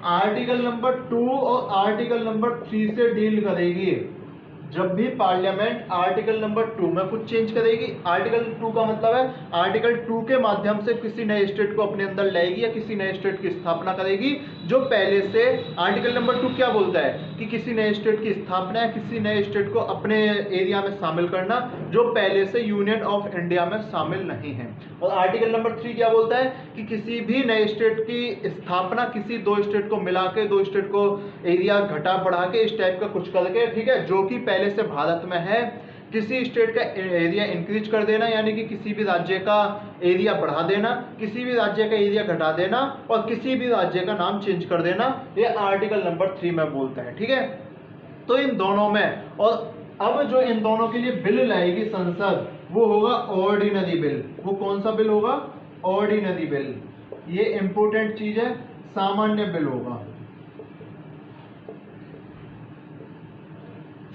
आर्टिकल नंबर 2 और आर्टिकल नंबर 3 से डील करेगी, जब भी पार्लियामेंट आर्टिकल नंबर 2 में कुछ चेंज करेगी, आर्टिकल 2 का मतलब है आर्टिकल 2 के माध्यम से किसी नए स्टेट को अपने अंदर लाएगी या किसी नए स्टेट की स्थापना करेगी जो पहले से, आर्टिकल नंबर 2 क्या बोलता है कि किसी नए स्टेट की स्थापना या किसी नए स्टेट को अपने एरिया में शामिल करना जो पहले से यूनियन ऑफ इंडिया में शामिल नहीं है। और आर्टिकल नंबर 3 क्या बोलता है कि किसी भी नए स्टेट की स्थापना किसी 2 स्टेट को मिला के, 2 स्टेट को एरिया घटा बढ़ा के इस टाइप का कुछ करके, ठीक है, जो कि पहले से भारत में है, किसी स्टेट का एरिया इंक्रीज कर देना यानी कि किसी भी राज्य का एरिया बढ़ा देना, किसी भी राज्य का एरिया घटा देना, और किसी भी राज्य का नाम चेंज कर देना, ये आर्टिकल नंबर 3 में बोलता है, ठीक है। तो इन दोनों में, और अब जो इन दोनों के लिए बिल लाएगी संसद वो होगा ऑर्डिनरी बिल। वो कौन सा बिल होगा? Ordinary bill. ये इंपॉर्टेंट चीज है, सामान्य बिल होगा।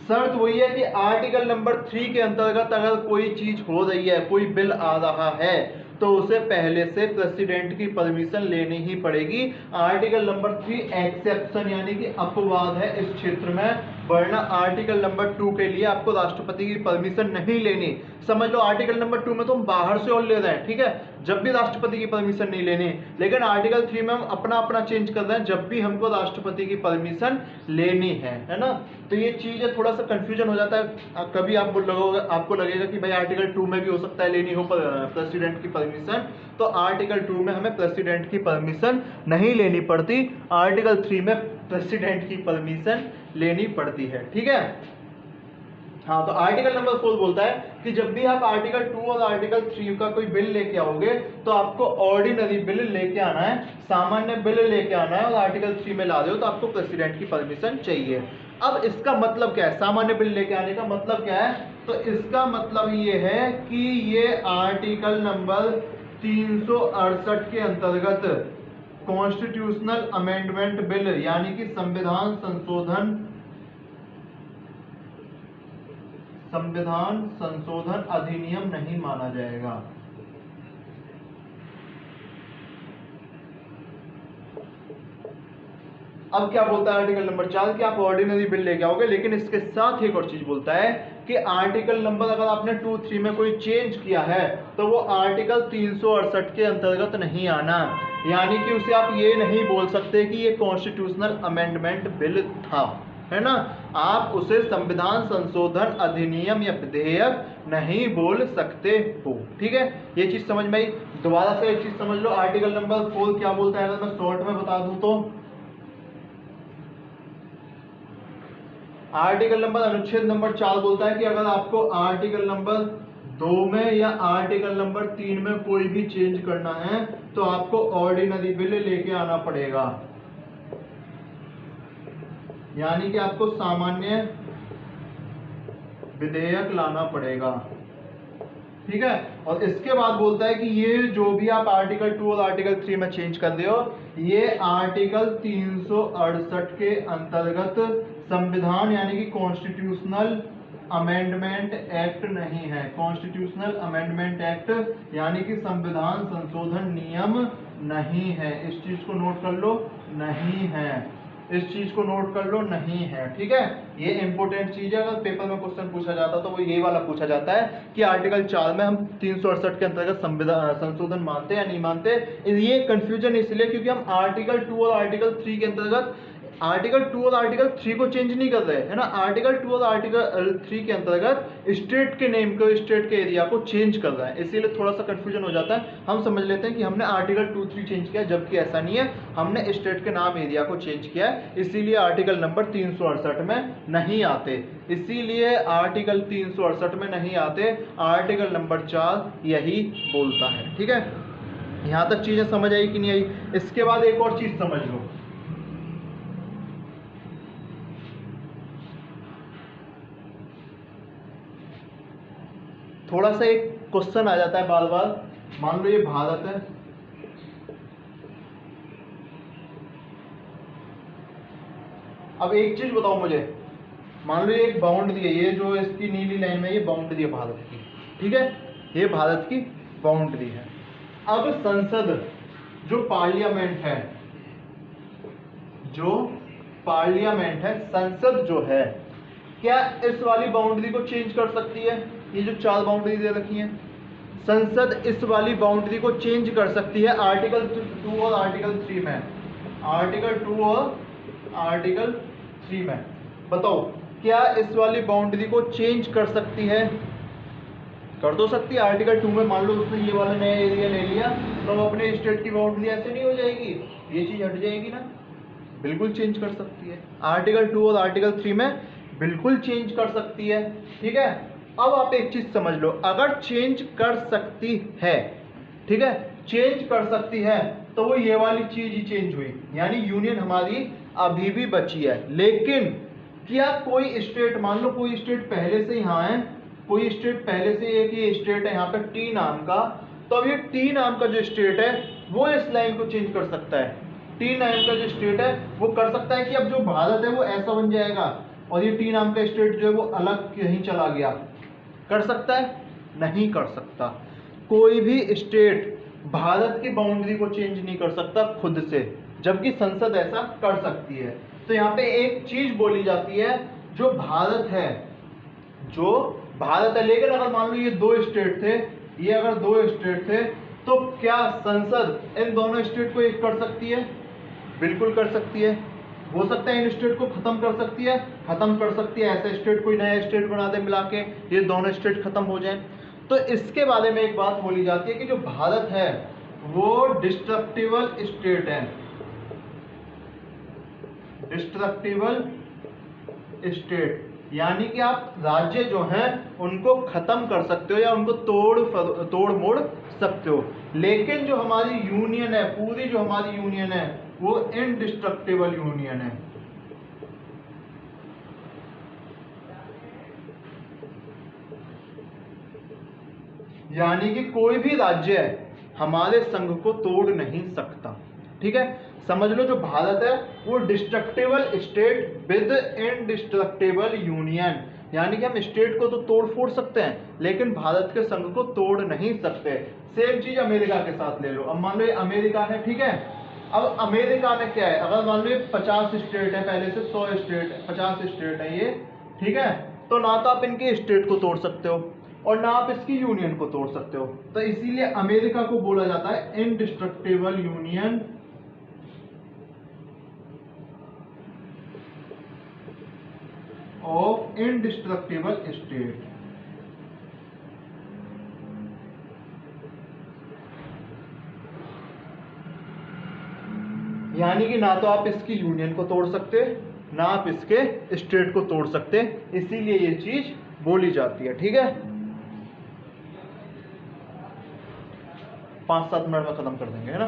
शर्त वही है कि आर्टिकल नंबर 3 के अंतर्गत अगर कोई चीज हो रही है, कोई बिल आ रहा है, तो उसे पहले से प्रेसिडेंट की परमिशन लेनी ही पड़ेगी। आर्टिकल नंबर 3 एक्सेप्शन यानी कि अपवाद है इस क्षेत्र में, वरना आर्टिकल नंबर 2 के लिए आपको राष्ट्रपति की परमिशन नहीं लेनी। समझ लो आर्टिकल नंबर 2 में तो हम बाहर से और ले रहे हैं, ठीक है, जब भी राष्ट्रपति की परमिशन नहीं लेनी, लेकिन आर्टिकल 3 में हम अपना अपना चेंज कर रहे हैं जब भी हमको राष्ट्रपति की परमिशन लेनी है ना। तो ये चीज है, थोड़ा सा कंफ्यूजन हो जाता है, कभी आपको लगेगा कि भाई आर्टिकल 2 में भी हो सकता है लेनी हो प्रेसिडेंट की परमिशन, तो आर्टिकल 2 में हमें प्रेसिडेंट की परमिशन नहीं लेनी पड़ती, आर्टिकल 3 में प्रेसिडेंट की परमिशन लेनी पड़ती है, ठीक है। हाँ, तो आर्टिकल नंबर 4 बोलता है कि जब भी आप आर्टिकल 2 और आर्टिकल 3 का कोई बिल लेके आओगे तो आपको ऑर्डिनरी बिल लेके आना है, सामान्य बिल लेके आना है, और आर्टिकल 3 में ला रहे हो तो आपको प्रेसिडेंट की परमिशन चाहिए। अब इसका मतलब क्या है, सामान्य बिल लेके आने का मतलब क्या है? तो इसका मतलब ये है कि ये आर्टिकल नंबर 368 के अंतर्गत कॉन्स्टिट्यूशनल अमेंडमेंट बिल यानी कि संविधान संशोधन अधिनियम नहीं माना जाएगा। अब क्या बोलता है आर्टिकल नंबर 4 कि आप ऑर्डिनरी बिल लेके आओगे, लेकिन इसके साथ एक और चीज बोलता है कि आर्टिकल नंबर अगर आपने 2-3 में कोई चेंज किया है तो वो आर्टिकल 368 के अंतर्गत नहीं आना, यानी कि उसे आप ये नहीं बोल सकते कि ये कॉन्स्टिट्यूशनल अमेंडमेंट बिल था, है ना। आप उसे संविधान संशोधन अधिनियम या विधेयक नहीं बोल सकते हो, ठीक है। ये चीज समझ में आई। दोबारा से एक चीज समझ लो, आर्टिकल नंबर 4 क्या बोलता है, अगर मैं शॉर्ट में बता दूं तो आर्टिकल नंबर अनुच्छेद नंबर 4 बोलता है कि अगर आपको आर्टिकल नंबर 2 में या आर्टिकल नंबर 3 में कोई भी चेंज करना है तो आपको ऑर्डिनरी बिल लेके आना पड़ेगा, यानी कि आपको सामान्य विधेयक लाना पड़ेगा, ठीक है। और इसके बाद बोलता है कि ये जो भी आप आर्टिकल 2 और आर्टिकल 3 में चेंज कर रहे हो, ये आर्टिकल 368 के अंतर्गत संविधान यानी कि कॉन्स्टिट्यूशनल अमेंडमेंट एक्ट नहीं है, कॉन्स्टिट्यूशनल अमेंडमेंट एक्ट यानी कि संविधान संशोधन नियम नहीं है। इस चीज को नोट कर लो, नहीं है। इस चीज को नोट कर लो, नहीं है। ठीक है, ये इंपॉर्टेंट चीज है। अगर पेपर में क्वेश्चन पूछा जाता तो वो यही वाला पूछा जाता है कि आर्टिकल 4 में हम 368 के अंतर्गत संविधान संशोधन मानते या नहीं मानते। ये कंफ्यूजन इसलिए क्योंकि हम आर्टिकल 2 और आर्टिकल 3 के अंतर्गत आर्टिकल 2 और आर्टिकल 3 को चेंज नहीं कर रहे है ना। आर्टिकल 2 और आर्टिकल 3 के अंतर्गत स्टेट के नेम को, स्टेट के एरिया को चेंज कर रहा है, इसीलिए थोड़ा सा कंफ्यूजन हो जाता है। हम समझ लेते हैं कि हमने आर्टिकल 2, 3 चेंज किया, जबकि ऐसा नहीं है, हमने स्टेट के नाम, एरिया को चेंज किया है, इसीलिए आर्टिकल नंबर 368 में नहीं आते। इसीलिए आर्टिकल 368 में नहीं आते, आर्टिकल नंबर 4 यही बोलता है। ठीक है, यहां तक चीजें समझ आई कि नहीं आई? इसके बाद एक और चीज समझ लो, थोड़ा सा एक क्वेश्चन आ जाता है बार बार। मान लो ये भारत है, अब एक चीज बताओ मुझे, मान लो ये एक बाउंड्री है, ये जो इसकी नीली लाइन में ये बाउंड्री है भारत की, ठीक है, ये भारत की बाउंड्री है। अब संसद, जो पार्लियामेंट है, जो पार्लियामेंट है, संसद जो है, क्या इस वाली बाउंड्री को चेंज कर सकती है? ये जो 4 बाउंड्री दे रखी हैं, संसद इस वाली बाउंड्री को चेंज कर सकती है आर्टिकल 2 और आर्टिकल 3 में। आर्टिकल 2 और आर्टिकल 3 में बताओ, क्या इस वाली बाउंड्री को चेंज कर सकती है? कर तो सकती है। आर्टिकल 2 में मान लो उसने ये वाला नया एरिया ले लिया, तो अपने स्टेट की बाउंड्री ऐसे नहीं हो जाएगी, ये चीज हट जाएगी ना? बिल्कुल चेंज कर सकती है। आर्टिकल 2 और आर्टिकल 3 में बिल्कुल चेंज कर सकती है। ठीक है, अब आप एक चीज समझ लो, अगर चेंज कर सकती है, ठीक है, चेंज कर सकती है, तो वो ये वाली चीज ही चेंज हुई, यानी यूनियन हमारी अभी भी बची है। लेकिन क्या कोई स्टेट, मान लो कोई स्टेट पहले से यहाँ है, कोई स्टेट पहले से एक ये स्टेट है यहाँ पे टी नाम का, तो अब ये टी नाम का जो स्टेट है वो इस लाइन को चेंज कर सकता है। टी नाम का जो स्टेट है वो कर सकता है कि अब जो भारत है वो ऐसा बन जाएगा और ये टी नाम का स्टेट जो है वो अलग कहीं चला गया। कर सकता है? नहीं कर सकता। कोई भी स्टेट भारत की बाउंड्री को चेंज नहीं कर सकता खुद से, जबकि संसद ऐसा कर सकती है। तो यहाँ पे एक चीज बोली जाती है, जो भारत है, जो भारत है, लेकिन अगर मान लो ये 2 स्टेट थे, ये अगर 2 स्टेट थे, तो क्या संसद इन दोनों स्टेट को एक कर सकती है? बिल्कुल कर सकती है। हो सकता है इन स्टेट को खत्म कर सकती है, खत्म कर सकती है, ऐसा स्टेट कोई नया स्टेट बना दे मिला के, ये दोनों स्टेट खत्म हो जाए। तो इसके बारे में एक बात बोली जाती है कि जो भारत है वो डिस्ट्रक्टिबल स्टेट है, डिस्ट्रक्टिबल स्टेट, यानी कि आप राज्य जो हैं उनको खत्म कर सकते हो या उनको तोड़ मोड़ सकते हो। लेकिन जो हमारी यूनियन है, पूरी जो हमारी यूनियन है वो इनडिस्ट्रक्टिबल यूनियन है। यानी कि कोई भी राज्य हमारे संघ को तोड़ नहीं सकता। ठीक है, समझ लो जो भारत है वो destructible state with indestructible union, यानी कि हम स्टेट को तो तोड़ फोड़ सकते हैं लेकिन भारत के संघ को तोड़ नहीं सकते। सेम चीज अमेरिका के साथ ले लो। अब मान लो ये अमेरिका है, ठीक है, अब अमेरिका में क्या है, अगर मान लो ये 50 स्टेट है, पहले से 100 स्टेट, 50 स्टेट है ये, ठीक है, तो ना तो आप इनके स्टेट को तोड़ सकते हो और ना आप इसकी यूनियन को तोड़ सकते हो। तो इसीलिए अमेरिका को बोला जाता है indestructible union of indestructible state. यानी कि ना तो आप इसकी यूनियन को तोड़ सकते, ना आप इसके स्टेट को तोड़ सकते, इसीलिए ये चीज बोली जाती है। ठीक है, 5-7 मिनट में खत्म कर देंगे, है ना,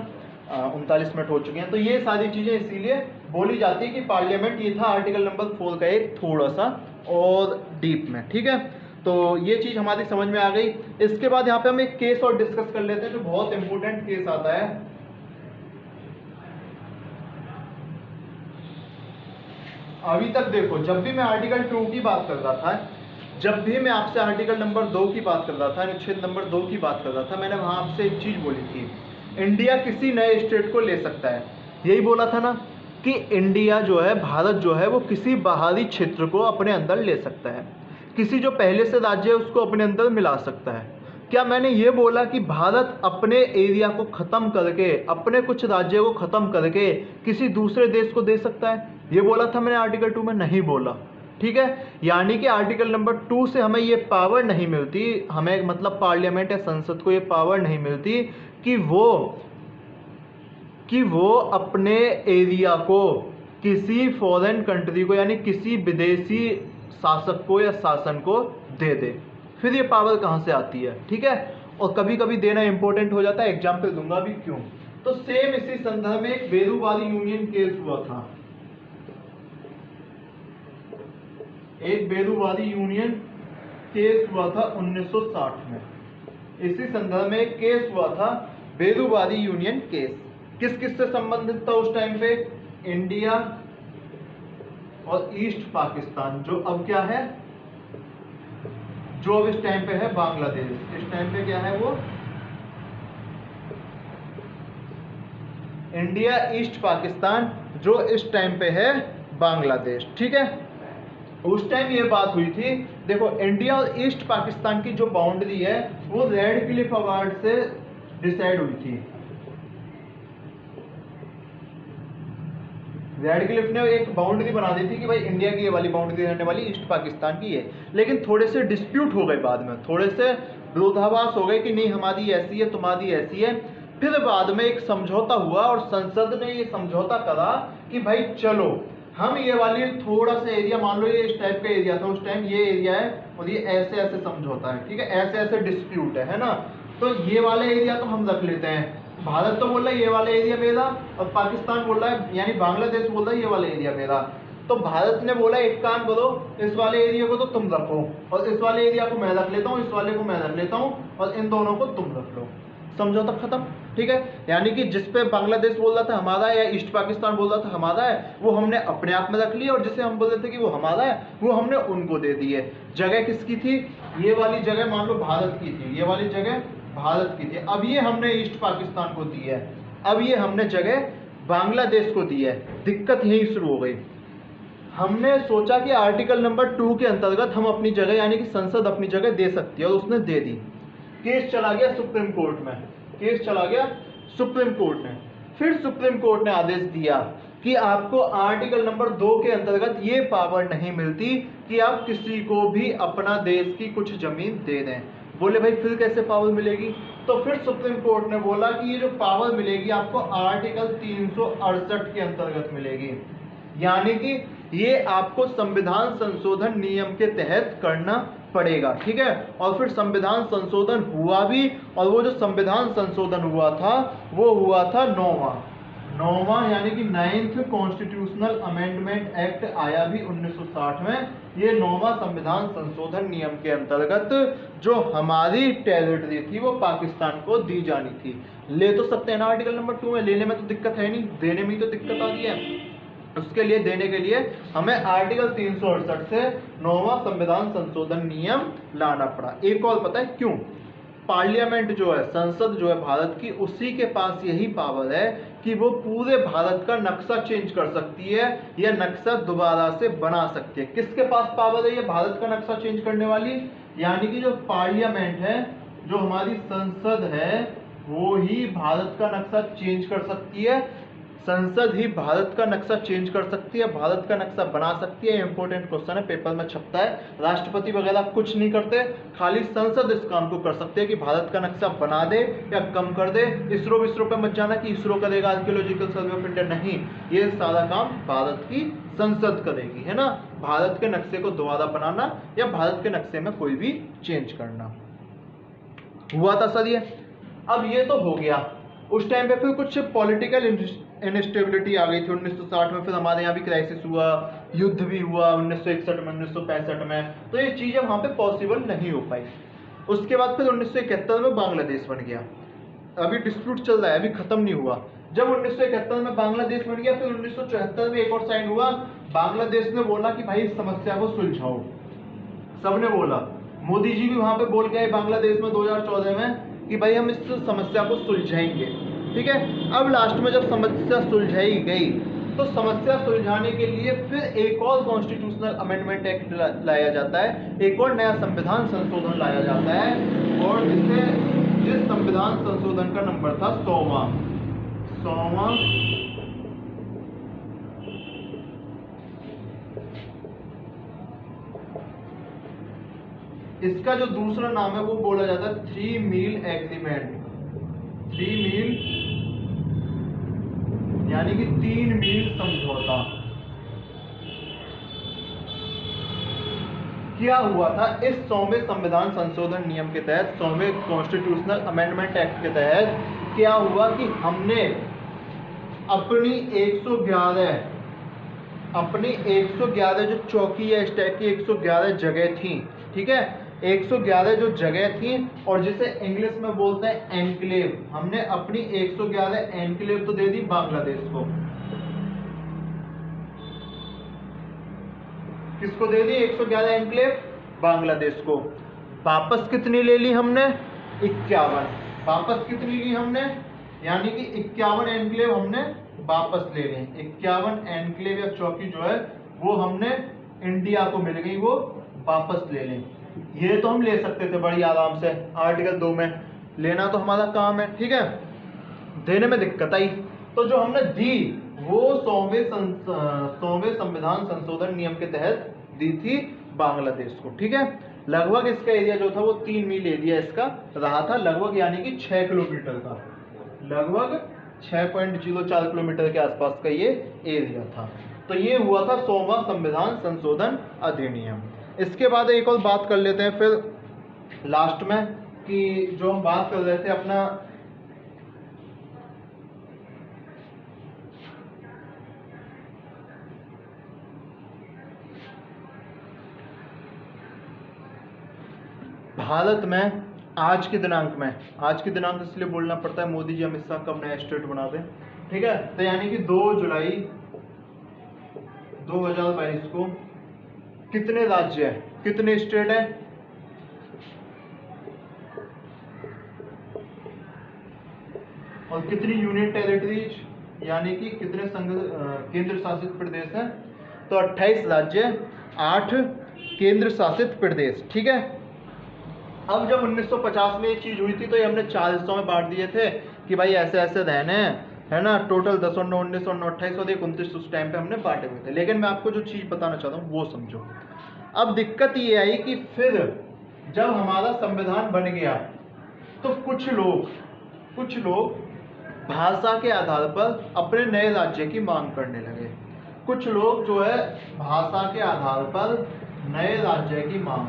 39 मिनट हो चुके हैं। तो ये सारी चीजें इसीलिए बोली जाती है कि पार्लियामेंट, ये था आर्टिकल नंबर 4 का एक थोड़ा सा और डीप में। ठीक है, तो ये चीज हमारी समझ में आ गई। इसके बाद यहाँ पे हम एक केस और डिस्कस कर लेते हैं, जो बहुत इंपॉर्टेंट केस आता है। अभी तक देखो, जब भी मैं आर्टिकल 2 की बात कर रहा था जब भी मैं आपसे आर्टिकल नंबर 2 की बात कर रहा था, अनुच्छेद नंबर 2 की बात कर रहा था, मैंने वहां आपसे एक चीज बोली थी, इंडिया किसी नए स्टेट को ले सकता है। यही बोला था ना कि इंडिया जो है, भारत जो है, वो किसी बाहरी क्षेत्र को अपने अंदर ले सकता है, किसी जो पहले से राज्य है उसको अपने अंदर मिला सकता है। क्या मैंने ये बोला कि भारत अपने एरिया को खत्म करके, अपने कुछ राज्यों को खत्म करके किसी दूसरे देश को दे सकता है? ये बोला था मैंने आर्टिकल 2 में? नहीं बोला। ठीक है, यानी कि आर्टिकल नंबर 2 से हमें ये पावर नहीं मिलती, हमें मतलब पार्लियामेंट या संसद को ये पावर नहीं मिलती कि वो अपने एरिया को किसी फॉरेन कंट्री को, यानी किसी विदेशी शासक को या शासन को दे दे। फिर ये पावर कहाँ से आती है? ठीक है, और कभी कभी देना इंपॉर्टेंट हो जाता है, एग्जाम्पल दूंगा भी क्यों। तो सेम इसी संदर्भ में एक बेरूवादी यूनियन केस हुआ था, एक बेरूवादी यूनियन केस हुआ था 1960 में। इसी संदर्भ में एक केस हुआ था, बेरूवादी यूनियन केस। किस किस से संबंधित था उस टाइम पे? इंडिया और ईस्ट पाकिस्तान, जो अब क्या है, जो अब इस टाइम पे है बांग्लादेश। इस टाइम पे क्या है वो? इंडिया ईस्ट पाकिस्तान, जो इस टाइम पे है बांग्लादेश। ठीक है, उस टाइम ये बात हुई थी, देखो इंडिया और ईस्ट पाकिस्तान की जो बाउंड्री है वो रेड क्लिफ अवार्ड से डिसाइड हुई थी। रेड क्लिफ ने एक बाउंड्री बना दी थी कि भाई इंडिया की ये वाली बाउंड्री रहने वाली, ईस्ट पाकिस्तान की है। लेकिन थोड़े से डिस्प्यूट हो गए बाद में, थोड़े से विरोधाभास हो गए कि नहीं हमारी ऐसी है, तुम्हारी ऐसी है। फिर बाद में एक समझौता हुआ और संसद ने ये समझौता करा कि भाई चलो हम ये वाली थोड़ा सा एरिया, मान लो ये इस टाइप का एरिया था उस टाइम, ये एरिया है और ये ऐसे ऐसे समझौता है, ठीक है, ऐसे ऐसे डिस्प्यूट है ना, तो ये वाले एरिया तो हम रख लेते हैं। भारत तो बोल रहा है ये वाला एरिया मेरा, और पाकिस्तान बोल रहा है, यानी बांग्लादेश बोल रहा है ये वाला एरिया मेरा। तो भारत ने बोला एक काम करो, इस वाले एरिया को तो तुम रखो और इस वाले एरिया को मैं रख लेता हूँ, इस वाले को मैं रख लेता हूँ और इन दोनों को तुम रख लो। समझौता खत्म। ठीक है, यानी कि जिस पे बांग्लादेश बोल रहा था हमारा है या ईस्ट पाकिस्तान बोल रहा था हमारा है, वो हमने अपने आप में रख लिया, और जिसे हम बोल रहे थे कि वो हमारा है वो हमने उनको दे दी है। जगह किसकी थी? ये वाली जगह मान लो भारत की थी, ये वाली जगह भारत की थी। अब ये हमने ईस्ट पाकिस्तान को दी है, अब ये हमने जगह बांग्लादेश को दी है। दिक्कत यही शुरू हो गई। हमने सोचा कि आर्टिकल नंबर 2 के अंतर्गत हम अपनी जगह, यानी कि संसद अपनी जगह दे सकती है, और उसने दे दी। केस चला गया सुप्रीम कोर्ट में, केस चला गया सुप्रीम कोर्ट में। फिर सुप्रीम कोर्ट ने आदेश दिया कि आपको आर्टिकल नंबर 2 के अंतर्गत ये पावर नहीं मिलती कि आप किसी को भी अपना देश की कुछ जमीन दे दें। बोले भाई फिर कैसे पावर मिलेगी? तो फिर सुप्रीम कोर्ट ने बोला कि ये जो पावर मिलेगी आपको आर्टिकल 368 के अंतर्गत मिलेगी, यानी कि ये आपको संविधान संशोधन नियम के तहत करना पड़ेगा। ठीक है, और फिर संविधान संशोधन हुआ भी, और वो जो संविधान संशोधन हुआ था वो हुआ था नौवां, यानी कि 9th कॉन्स्टिट्यूशनल अमेंडमेंट एक्ट आया भी 1960 में। ये 9वां संविधान संशोधन नियम के अंतर्गत जो हमारी टेरिटरी थी वो पाकिस्तान को दी जानी थी। ले तो सकते हैं ना आर्टिकल नंबर 2 में, लेने में तो दिक्कत है नहीं, देने में ही तो दिक्कत आ रही है। उसके लिए देने के लिए हमें आर्टिकल 368 से 9वां संविधान संशोधन नियम लाना पड़ा। एक और पता है क्यों? पार्लियामेंट जो है, संसद जो है भारत की, उसी के पास यही पावर है कि वो पूरे भारत का नक्शा चेंज कर सकती है या नक्शा दोबारा से बना सकती है। किसके पास पावर है ये भारत का नक्शा चेंज करने वाली? यानी कि जो पार्लियामेंट है, जो हमारी संसद है, वो ही भारत का नक्शा चेंज कर सकती है। संसद ही भारत का नक्शा चेंज कर सकती है, भारत का नक्शा बना सकती है। इंपॉर्टेंट क्वेश्चन है, पेपर में छपता है। राष्ट्रपति वगैरह कुछ नहीं करते, खाली संसद इस काम को कर सकते हैं कि भारत का नक्शा बना दे या कम कर दे। इसरो पे मत जाना कि इसरो करेगा, आर्कियोलॉजिकल सर्वे ऑफ इंडिया, नहीं, ये सारा काम भारत की संसद करेगी, है ना। भारत के नक्शे को दोबारा बनाना या भारत के नक्शे में कोई भी चेंज करना। हुआ था सर ये। अब ये तो हो गया। उस टाइम पे फिर कुछ पॉलिटिकल इनस्टेबिलिटी आ गई थी 1960 में। फिर हमारे यहाँ भी क्राइसिस हुआ, युद्ध भी हुआ 1961 में, 1965 में, तो ये चीज़ें वहाँ पे पॉसिबल नहीं हो पाई। उसके बाद फिर 1971 में बांग्लादेश बन गया। अभी डिस्प्यूट चल रहा है, अभी खत्म नहीं हुआ। जब 1971 में बांग्लादेश बन गया, फिर 1974 में एक और साइन हुआ। बांग्लादेश ने बोला कि भाई इस समस्या को सुलझाओ। सबने बोला, मोदी जी भी वहां पे बोल के आए बांग्लादेश में 2014 में कि भाई हम इस समस्या को सुलझाएंगे। ठीक है, अब लास्ट में जब समस्या सुलझाई गई तो समस्या सुलझाने के लिए फिर एक और कॉन्स्टिट्यूशनल अमेंडमेंट एक्ट लाया जाता है, एक और नया संविधान संशोधन लाया जाता है, और जिस संविधान संशोधन का नंबर था 100वां। इसका जो दूसरा नाम है वो बोला जाता है 3 मील एग्रीमेंट। 3 मील यानी कि 3 मील समझौता। क्या हुआ था इस 100वें संविधान संशोधन नियम के तहत, 100वें कॉन्स्टिट्यूशनल अमेंडमेंट एक्ट के तहत क्या हुआ कि हमने अपनी 111 जो चौकी या स्टेट की 111 जगह थी, ठीक है, 111 जो जगह थी, और जिसे इंग्लिश में बोलते हैं एनक्लेव, हमने अपनी 111 एनक्लेव तो दे दी बांग्लादेश को। किसको दे दी 111 एनक्लेव? बांग्लादेश को। वापस कितनी ले ली हमने? 51। वापस कितनी ली हमने? यानी कि 51 एनक्लेव हमने वापस ले ली। 51 एनक्लेव या चौकी जो है वो हमने इंडिया को मिल गई, वो वापस ले लें। ये तो हम ले सकते थे बड़ी आराम से, आर्टिकल 2 में लेना तो हमारा काम है, ठीक है, देने में दिक्कत आई तो जो हमने दी वो 100वें संविधान संशोधन नियम के तहत दी थी बांग्लादेश को। ठीक है, लगभग इसका एरिया जो था वो 3 मील एरिया इसका रहा था, लगभग यानी कि 6 किलोमीटर का, लगभग 6.04 किलोमीटर के आसपास का ये एरिया था। तो ये हुआ था 100वां संविधान संशोधन अधिनियम। इसके बाद एक और बात कर लेते हैं फिर लास्ट में, कि जो हम बात कर रहे थे अपना भारत में आज के दिनांक इसलिए बोलना पड़ता है, मोदी जी अमित शाह कब नया स्टेट बना दें, ठीक है, तो यानी कि 2 जुलाई 2022 को कितने राज्य हैं, कितने स्टेट हैं? और कितनी यूनियन टेरिटरीज यानी कि कितने केंद्र शासित प्रदेश हैं? तो 28 राज्य, 8 केंद्र शासित प्रदेश। ठीक है, अब जब 1950 में ये चीज हुई थी तो ये हमने 4 हिस्सों में बांट दिए थे कि भाई ऐसे ऐसे रहने हैं, है ना, टोटल 10 और 9 19 और 9 28 और 29 उस टाइम पे हमने बांटे हुए थे। लेकिन मैं आपको जो चीज बताना चाहता हूँ वो समझो। अब दिक्कत ये आई कि फिर जब हमारा संविधान बन गया तो कुछ लोग भाषा के आधार पर अपने नए राज्य की मांग करने लगे। कुछ लोग जो है भाषा के आधार पर नए राज्य की मांग,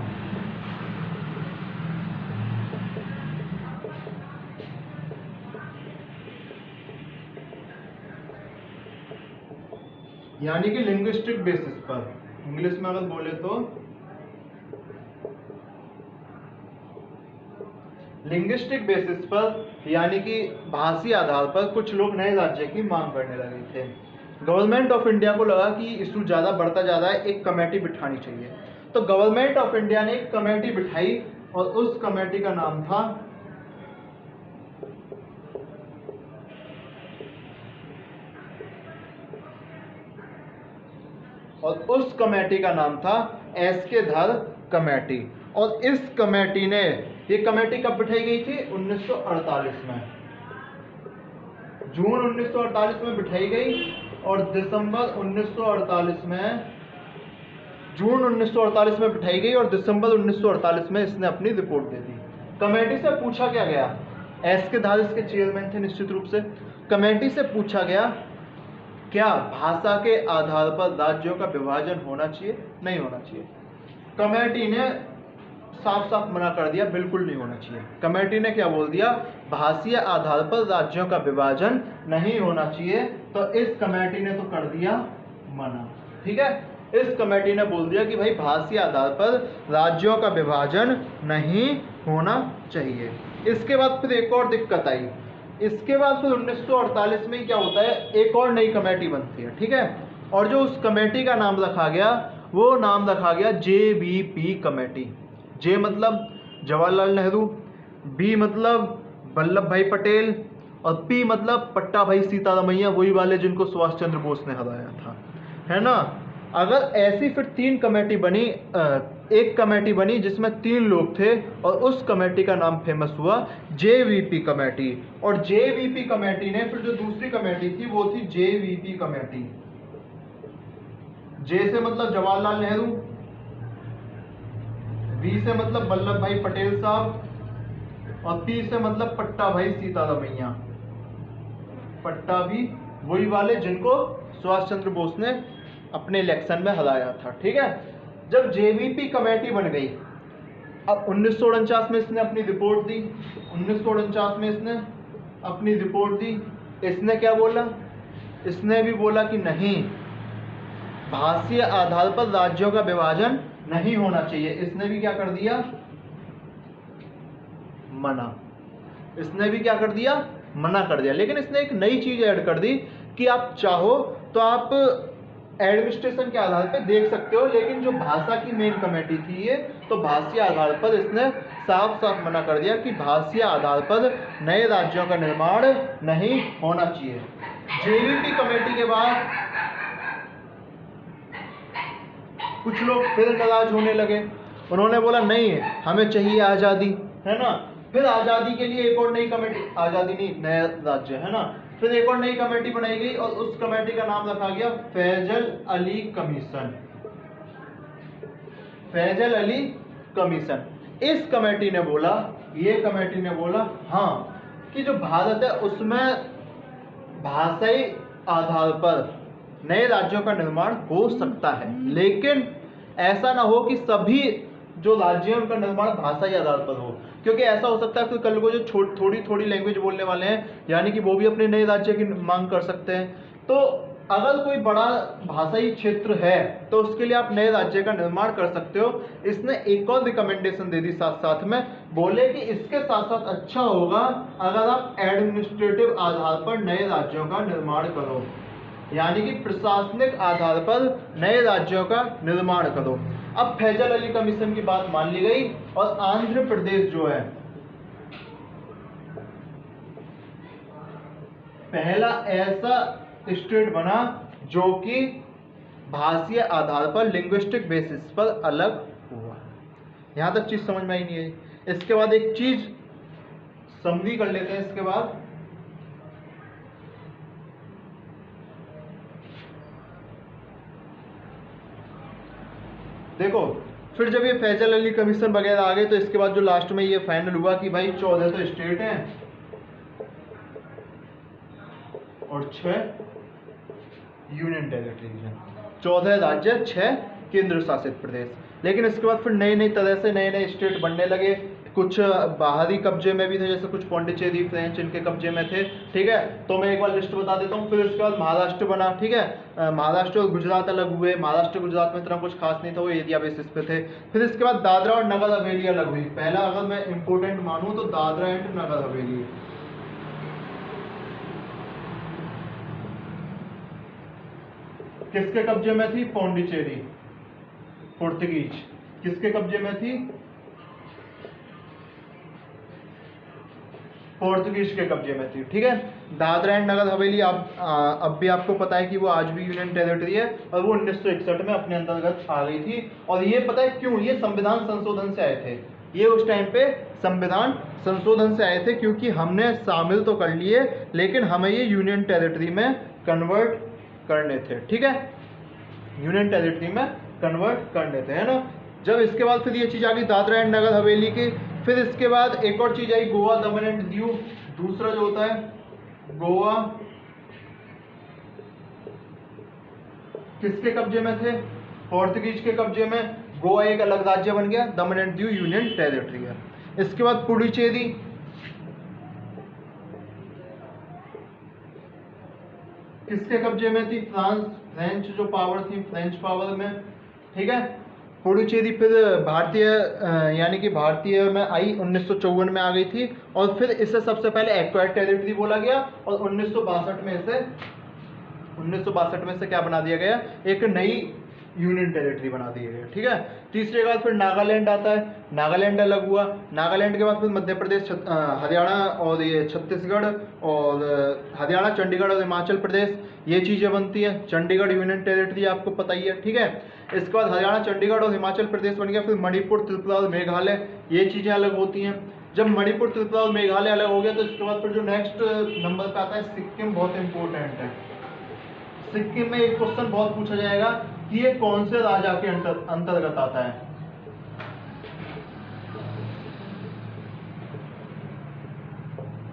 यानी कि लिंग्विस्टिक बेसिस पर, इंग्लिश में अगर बोले तो लिंग्विस्टिक बेसिस पर, यानी कि भाषी आधार पर कुछ लोग नए राज्य की मांग करने लगे थे। गवर्नमेंट ऑफ इंडिया को लगा कि इशू ज़्यादा बढ़ता जा रहा है, एक कमेटी बिठानी चाहिए। तो गवर्नमेंट ऑफ इंडिया ने एक कमेटी बिठाई और उस कमेटी का नाम था एस.के. धर कमेटी। और इस कमेटी ने, ये कमेटी कब बिठाई गई थी? 1948 में, जून 1948 में बिठाई गई और दिसंबर 1948 में, जून 1948 में बिठाई गई और दिसंबर 1948 में इसने अपनी रिपोर्ट दे दी। कमेटी से पूछा क्या गया, एस.के. धर इसके चेयरमैन थे निश्चित रूप से। कमेटी से पूछा गया क्या भाषा के आधार पर राज्यों का विभाजन होना चाहिए, नहीं होना चाहिए? कमेटी ने साफ साफ मना कर दिया, बिल्कुल नहीं होना चाहिए। कमेटी ने क्या बोल दिया? भाषीय आधार पर राज्यों का विभाजन नहीं होना चाहिए। तो इस कमेटी ने तो कर दिया मना, ठीक है, इस कमेटी ने बोल दिया कि भाई भाषीय आधार पर राज्यों का विभाजन नहीं होना चाहिए। इसके बाद फिर एक और दिक्कत आई। इसके बाद फिर 1948 में क्या होता है, एक और नई कमेटी बनती है, ठीक है, और जो उस कमेटी का नाम रखा गया वो नाम रखा गया JVP कमेटी। जे मतलब जवाहरलाल नेहरू, बी मतलब वल्लभ भाई पटेल और पी मतलब पट्टा भाई सीतारमैया, वही वाले जिनको सुभाष चंद्र बोस ने हराया था, है ना। अगर ऐसी फिर तीन कमेटी बनी, एक कमेटी बनी जिसमें तीन लोग थे और उस कमेटी का नाम फेमस हुआ JVP कमेटी। और JVP कमेटी ने फिर जो दूसरी कमेटी थी वो थी JVP कमेटी। जे से मतलब जवाहरलाल नेहरू, बी से मतलब वल्लभ भाई पटेल साहब और पी से मतलब पट्टा भाई सीतारमैया। पट्टा भी वही वाले जिनको सुभाष चंद्र बोस ने अपने इलेक्शन में हराया था, ठीक है। जब JVP कमेटी बन गई, अब 1949 में इसने अपनी रिपोर्ट दी। 1949 में इसने अपनी रिपोर्ट दी। इसने क्या बोला? इसने भी बोला कि नहीं, भाषीय आधार पर राज्यों का विभाजन नहीं होना चाहिए। इसने भी क्या कर दिया? मना। इसने भी क्या कर दिया? मना कर दिया। लेकिन इसने एक नई चीज ऐड कर दी कि आप चाहो तो आप एडमिनिस्ट्रेशन के आधार पर देख सकते हो, लेकिन जो भाषा की मेन कमेटी थी ये, तो भाषीय आधार पर इसने साफ साफ मना कर दिया कि भाषीय आधार पर नए राज्यों का निर्माण नहीं होना चाहिए। JVP कमेटी के बाद कुछ लोग फिर नाराज होने लगे। उन्होंने बोला नहीं, हमें चाहिए आज़ादी, है ना। फिर आज़ादी के लिए एक और नई कमेटी, आज़ादी नहीं, नया राज्य, है ना। फिर एक और नई कमेटी बनाई गई और उस कमेटी का नाम रखा गया फैजल अली कमीशन। फैजल अली कमीशन। इस कमेटी ने बोला, ये कमेटी ने बोला हाँ कि जो भारत है उसमें भाषाई आधार पर नए राज्यों का निर्माण हो सकता है, लेकिन ऐसा ना हो कि सभी जो राज्य हैं उनका निर्माण भाषाई आधार पर हो, क्योंकि ऐसा हो सकता है फिर कल को जो थोड़ी थोड़ी लैंग्वेज बोलने वाले हैं, यानी कि वो भी अपने नए राज्य की मांग कर सकते हैं। तो अगर कोई बड़ा भाषाई क्षेत्र है तो उसके लिए आप नए राज्य का निर्माण कर सकते हो। इसने एक और रिकमेंडेशन दे दी साथ साथ में, बोले कि इसके साथ साथ अच्छा होगा अगर आप एडमिनिस्ट्रेटिव आधार पर नए राज्यों का निर्माण करो, यानी कि प्रशासनिक आधार पर नए राज्यों का निर्माण करो। अब फैजल अली कमीशन की बात मान ली गई और आंध्र प्रदेश जो है पहला ऐसा स्टेट बना जो कि भाषीय आधार पर, लिंग्विस्टिक बेसिस पर अलग हुआ। यहां तक चीज समझ में आई नहीं है। इसके बाद एक चीज समझी कर लेते हैं। इसके बाद देखो, फिर जब ये फैजल अली कमीशन वगैरह आ गए तो इसके बाद जो लास्ट में ये फाइनल हुआ कि भाई 14 तो स्टेट हैं और 6 यूनियन टेरिटरीज हैं। 14 राज्य, 6 केंद्र शासित प्रदेश। लेकिन इसके बाद फिर नई तरह से नए स्टेट बनने लगे। कुछ बाहरी कब्जे में भी थे, जैसे कुछ पौंडीचेरी, फ्रेंच इनके कब्जे में थे, ठीक है। तो मैं एक बार लिस्ट बता देता हूँ। फिर इसके बाद महाराष्ट्र बना, ठीक है। महाराष्ट्र और गुजरात अलग हुए। महाराष्ट्र गुजरात में इतना कुछ खास नहीं था, वो एरिया बेसिस पे थे। फिर इसके बाद दादरा और नगर हवेली अलग हुई। पहला अगर मैं इंपोर्टेंट मानूँ तो दादरा एंड नगर हवेली। किसके कब्जे में थी? पौंडीचेरी, पुर्तगीज। किसके कब्जे में थी? पोर्तुगीज के कब्जे में थी, ठीक है। दादरा एंड नगर हवेली अब भी आपको पता है कि वो आज भी यूनियन टेरिटरी है और वो 1961 में अपने अंतर्गत आ गई थी। और ये पता है क्यों? ये संविधान संशोधन से आए थे। ये उस टाइम पे संविधान संशोधन से आए थे, क्योंकि हमने शामिल तो कर लिए लेकिन हमें ये यूनियन टेरिटरी में कन्वर्ट करने थे, ठीक है। यूनियन टेरिटरी में कन्वर्ट करने थे, है ना। जब इसके बाद फिर ये चीज आ गई दादरा एंड नगर हवेली की। फिर इसके बाद एक और चीज आई, गोवा, दमन एंड दीव। दूसरा जो होता है गोवा, किसके कब्जे में थे? पोर्तुगीज के कब्जे में। गोवा एक अलग राज्य बन गया, दमन एंड दीव यूनियन टेरिटरी है। इसके बाद पुडुचेरी, किसके कब्जे में थी? फ्रेंच जो पावर थी, फ्रेंच पावर में, ठीक है। पुडुचेरी फिर भारतीय यानी कि भारतीय में आई, 1954 में आ गई थी। और फिर इसे सबसे पहले एक्वायर्ड टेरिटरी बोला गया और 1962 में से क्या बना दिया गया? एक नई यूनियन टेरिटरी बना दिए गए, ठीक है। तीसरे के बाद फिर नागालैंड आता है, नागालैंड अलग हुआ। नागालैंड के बाद फिर मध्य प्रदेश, हरियाणा और ये छत्तीसगढ़, और हरियाणा, चंडीगढ़ और हिमाचल प्रदेश, ये चीज़ें बनती है। चंडीगढ़ यूनियन टेरिटरी आपको पता ही है, ठीक है। इसके बाद हरियाणा, चंडीगढ़ और हिमाचल प्रदेश बन गया। फिर मणिपुर, त्रिपुरा और मेघालय, ये चीज़ें अलग होती हैं। जब मणिपुर, त्रिपुरा और मेघालय अलग हो गया तो इसके बाद फिर जो नेक्स्ट नंबर पे आता है सिक्किम, बहुत इंपॉर्टेंट है। सिक्किम में एक क्वेश्चन बहुत पूछा जाएगा कि ये कौन से राजा के अंतर्गत आता है।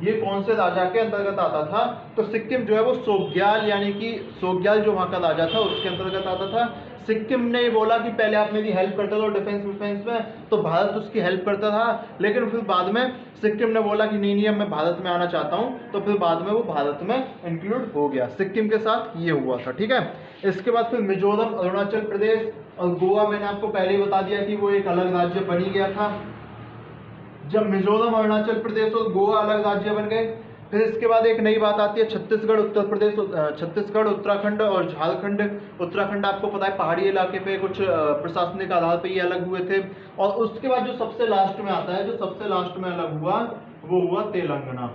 ये कौन से राजा के अंतर्गत आता था? तो सिक्किम जो है वो सोग्याल, यानी कि सोग्याल जो वहां का राजा था उसके अंतर्गत आता था। सिक्किम ने बोला कि पहले आप मेरी हेल्प करते थे डिफेंस विफेंस में, तो भारत उसकी हेल्प करता था, लेकिन फिर बाद में सिक्किम ने बोला कि नहीं अब मैं भारत में आना चाहता हूं, तो फिर बाद में वो भारत में इंक्लूड हो गया। सिक्किम के साथ ये हुआ था, ठीक है। इसके बाद फिर मिजोरम, अरुणाचल प्रदेश और गोवा, मैंने आपको पहले ही बता दिया कि वो एक अलग राज्य बन ही गया था। जब मिजोरम, अरुणाचल प्रदेश और गोवा अलग राज्य बन गए, फिर इसके बाद एक नई बात आती है छत्तीसगढ़, उत्तर प्रदेश, छत्तीसगढ़, उत्तराखंड और झारखंड। उत्तराखंड आपको पता है पहाड़ी इलाके पे कुछ प्रशासनिक आधार पे ये अलग हुए थे। और उसके बाद जो सबसे लास्ट में आता है, जो सबसे लास्ट में अलग हुआ वो हुआ तेलंगाना।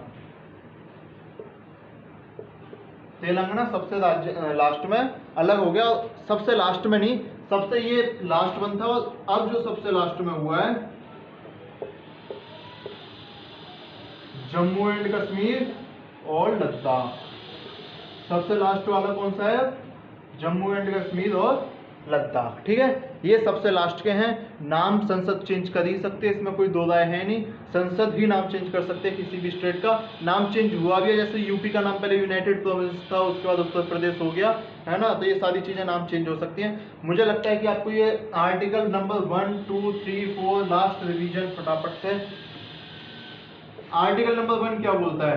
तेलंगाना सबसे लास्ट में अलग हो गया। सबसे लास्ट में नहीं, सबसे ये लास्ट वन था, और अब जो सबसे लास्ट में हुआ है जम्मू एंड कश्मीर और लद्दाख। सबसे लास्ट वाला कौन सा है? जम्मू एंड कश्मीर और लद्दाख, ठीक है। ये सबसे लास्ट के हैं। नाम संसद चेंज कर ही सकते हैं, इसमें कोई दो राय है नहीं। संसद ही नाम चेंज कर सकते हैं किसी भी स्टेट का। नाम चेंज हुआ भी है, जैसे यूपी का नाम पहले यूनाइटेड प्रोविंस था, उसके बाद उत्तर प्रदेश हो गया, है ना। तो ये सारी चीजें नाम चेंज हो सकती हैं। मुझे लगता है कि आपको ये आर्टिकल नंबर 1, 2, 3, 4 लास्ट रिवीजन फटाफट से। आर्टिकल नंबर 1 क्या बोलता है?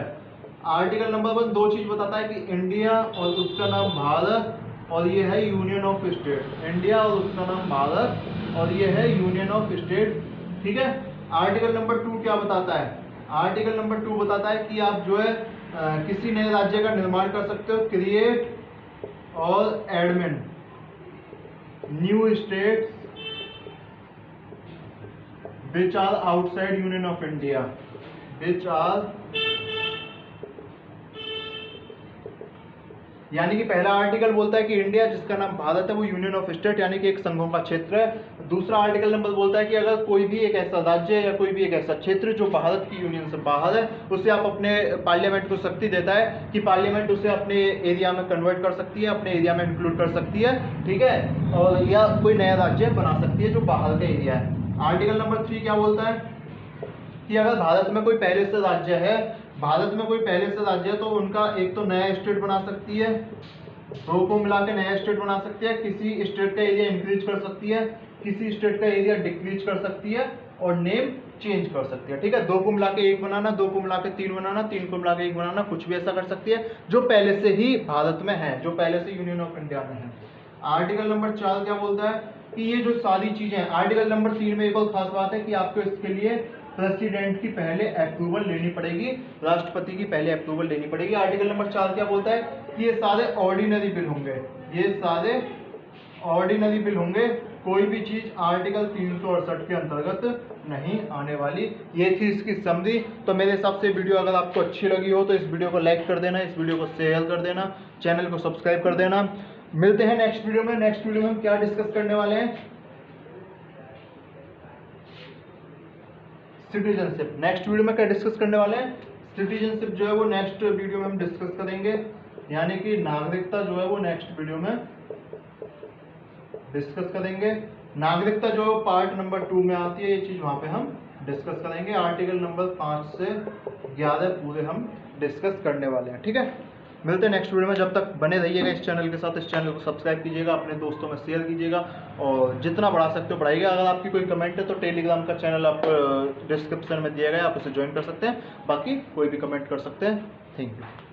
आर्टिकल नंबर 1 दो चीज बताता है कि इंडिया और उसका नाम भारत, और ये है यूनियन ऑफ स्टेट। इंडिया और उसका नाम भारत, और ये है यूनियन ऑफ स्टेट, ठीक है। आर्टिकल नंबर 2 क्या बताता है? आर्टिकल नंबर 2 बताता है कि आप जो है किसी नए राज्य का निर्माण कर सकते हो। क्रिएट और admit new states which are outside union of India, which are, यानी कि पहला आर्टिकल बोलता है कि इंडिया जिसका नाम भारत है वो यूनियन ऑफ स्टेट, यानी कि एक संघों का क्षेत्र है। दूसरा आर्टिकल नंबर बोलता है कि अगर कोई भी एक ऐसा राज्य या कोई भी एक ऐसा क्षेत्र जो भारत की यूनियन से बाहर है, उसे आप अपने पार्लियामेंट को शक्ति देता है कि पार्लियामेंट उसे अपने एरिया में कन्वर्ट कर सकती है, अपने एरिया में इंक्लूड कर सकती है, ठीक है, और या कोई नया राज्य बना सकती है जो बाहर का एरिया है। आर्टिकल नंबर 3 क्या बोलता है कि अगर भारत में कोई पहले से राज्य है, भारत में कोई पहले से राज्य है, तो उनका एक तो नया स्टेट बना सकती है, दो को मिला के नया स्टेट बना सकती है, किसी स्टेट का एरिया इंक्रीज कर सकती है, किसी स्टेट का एरिया डिक्रीज कर सकती है, और नेम चेंज कर सकती है, ठीक है। दो को मिला के एक बनाना, दो को मिला के तीन बनाना, तीन को मिला के एक बनाना, कुछ भी ऐसा कर सकती है जो पहले से ही भारत में है, जो पहले से यूनियन ऑफ इंडिया में है। आर्टिकल नंबर 4 क्या बोलता है कि ये जो सारी चीजें हैं, आर्टिकल नंबर 3 में एक और खास बात है कि आपको इसके लिए प्रेसिडेंट की पहले अप्रूवल लेनी पड़ेगी, राष्ट्रपति की पहले अप्रूवल लेनी पड़ेगी। आर्टिकल नंबर 4 क्या बोलता है कि ये सारे ऑर्डिनरी बिल होंगे, ये सारे ऑर्डिनरी बिल होंगे, कोई भी चीज आर्टिकल 368 के अंतर्गत नहीं आने वाली। ये थी इसकी समरी। तो मेरे हिसाब से वीडियो अगर आपको अच्छी लगी हो तो इस वीडियो को लाइक कर देना, इस वीडियो को शेयर कर देना, चैनल को सब्सक्राइब कर देना। मिलते हैं नेक्स्ट वीडियो में। नेक्स्ट वीडियो में हम क्या डिस्कस करने वाले हैं? सिटीजनशिप। नेक्स्ट वीडियो में क्या डिस्कस करने वाले हैं? सिटीजनशिप जो है वो नेक्स्ट वीडियो में हम डिस्कस करेंगे, यानी कि नागरिकता जो है वो नेक्स्ट वीडियो में डिस्कस करेंगे। नागरिकता जो पार्ट नंबर 2 में आती है, ये चीज वहां पे हम डिस्कस करेंगे। आर्टिकल नंबर 5 से 11 पूरे हम डिस्कस करने वाले हैं, ठीक है। मिलते हैं नेक्स्ट वीडियो में। जब तक बने रहिएगा इस चैनल के साथ, इस चैनल को सब्सक्राइब कीजिएगा, अपने दोस्तों में शेयर कीजिएगा, और जितना बढ़ा सकते हो बढ़ाइएगा। अगर आपकी कोई कमेंट है तो टेलीग्राम का चैनल आप डिस्क्रिप्शन में दिया गया, आप उसे ज्वाइन कर सकते हैं, बाकी कोई भी कमेंट कर सकते हैं। Thank you.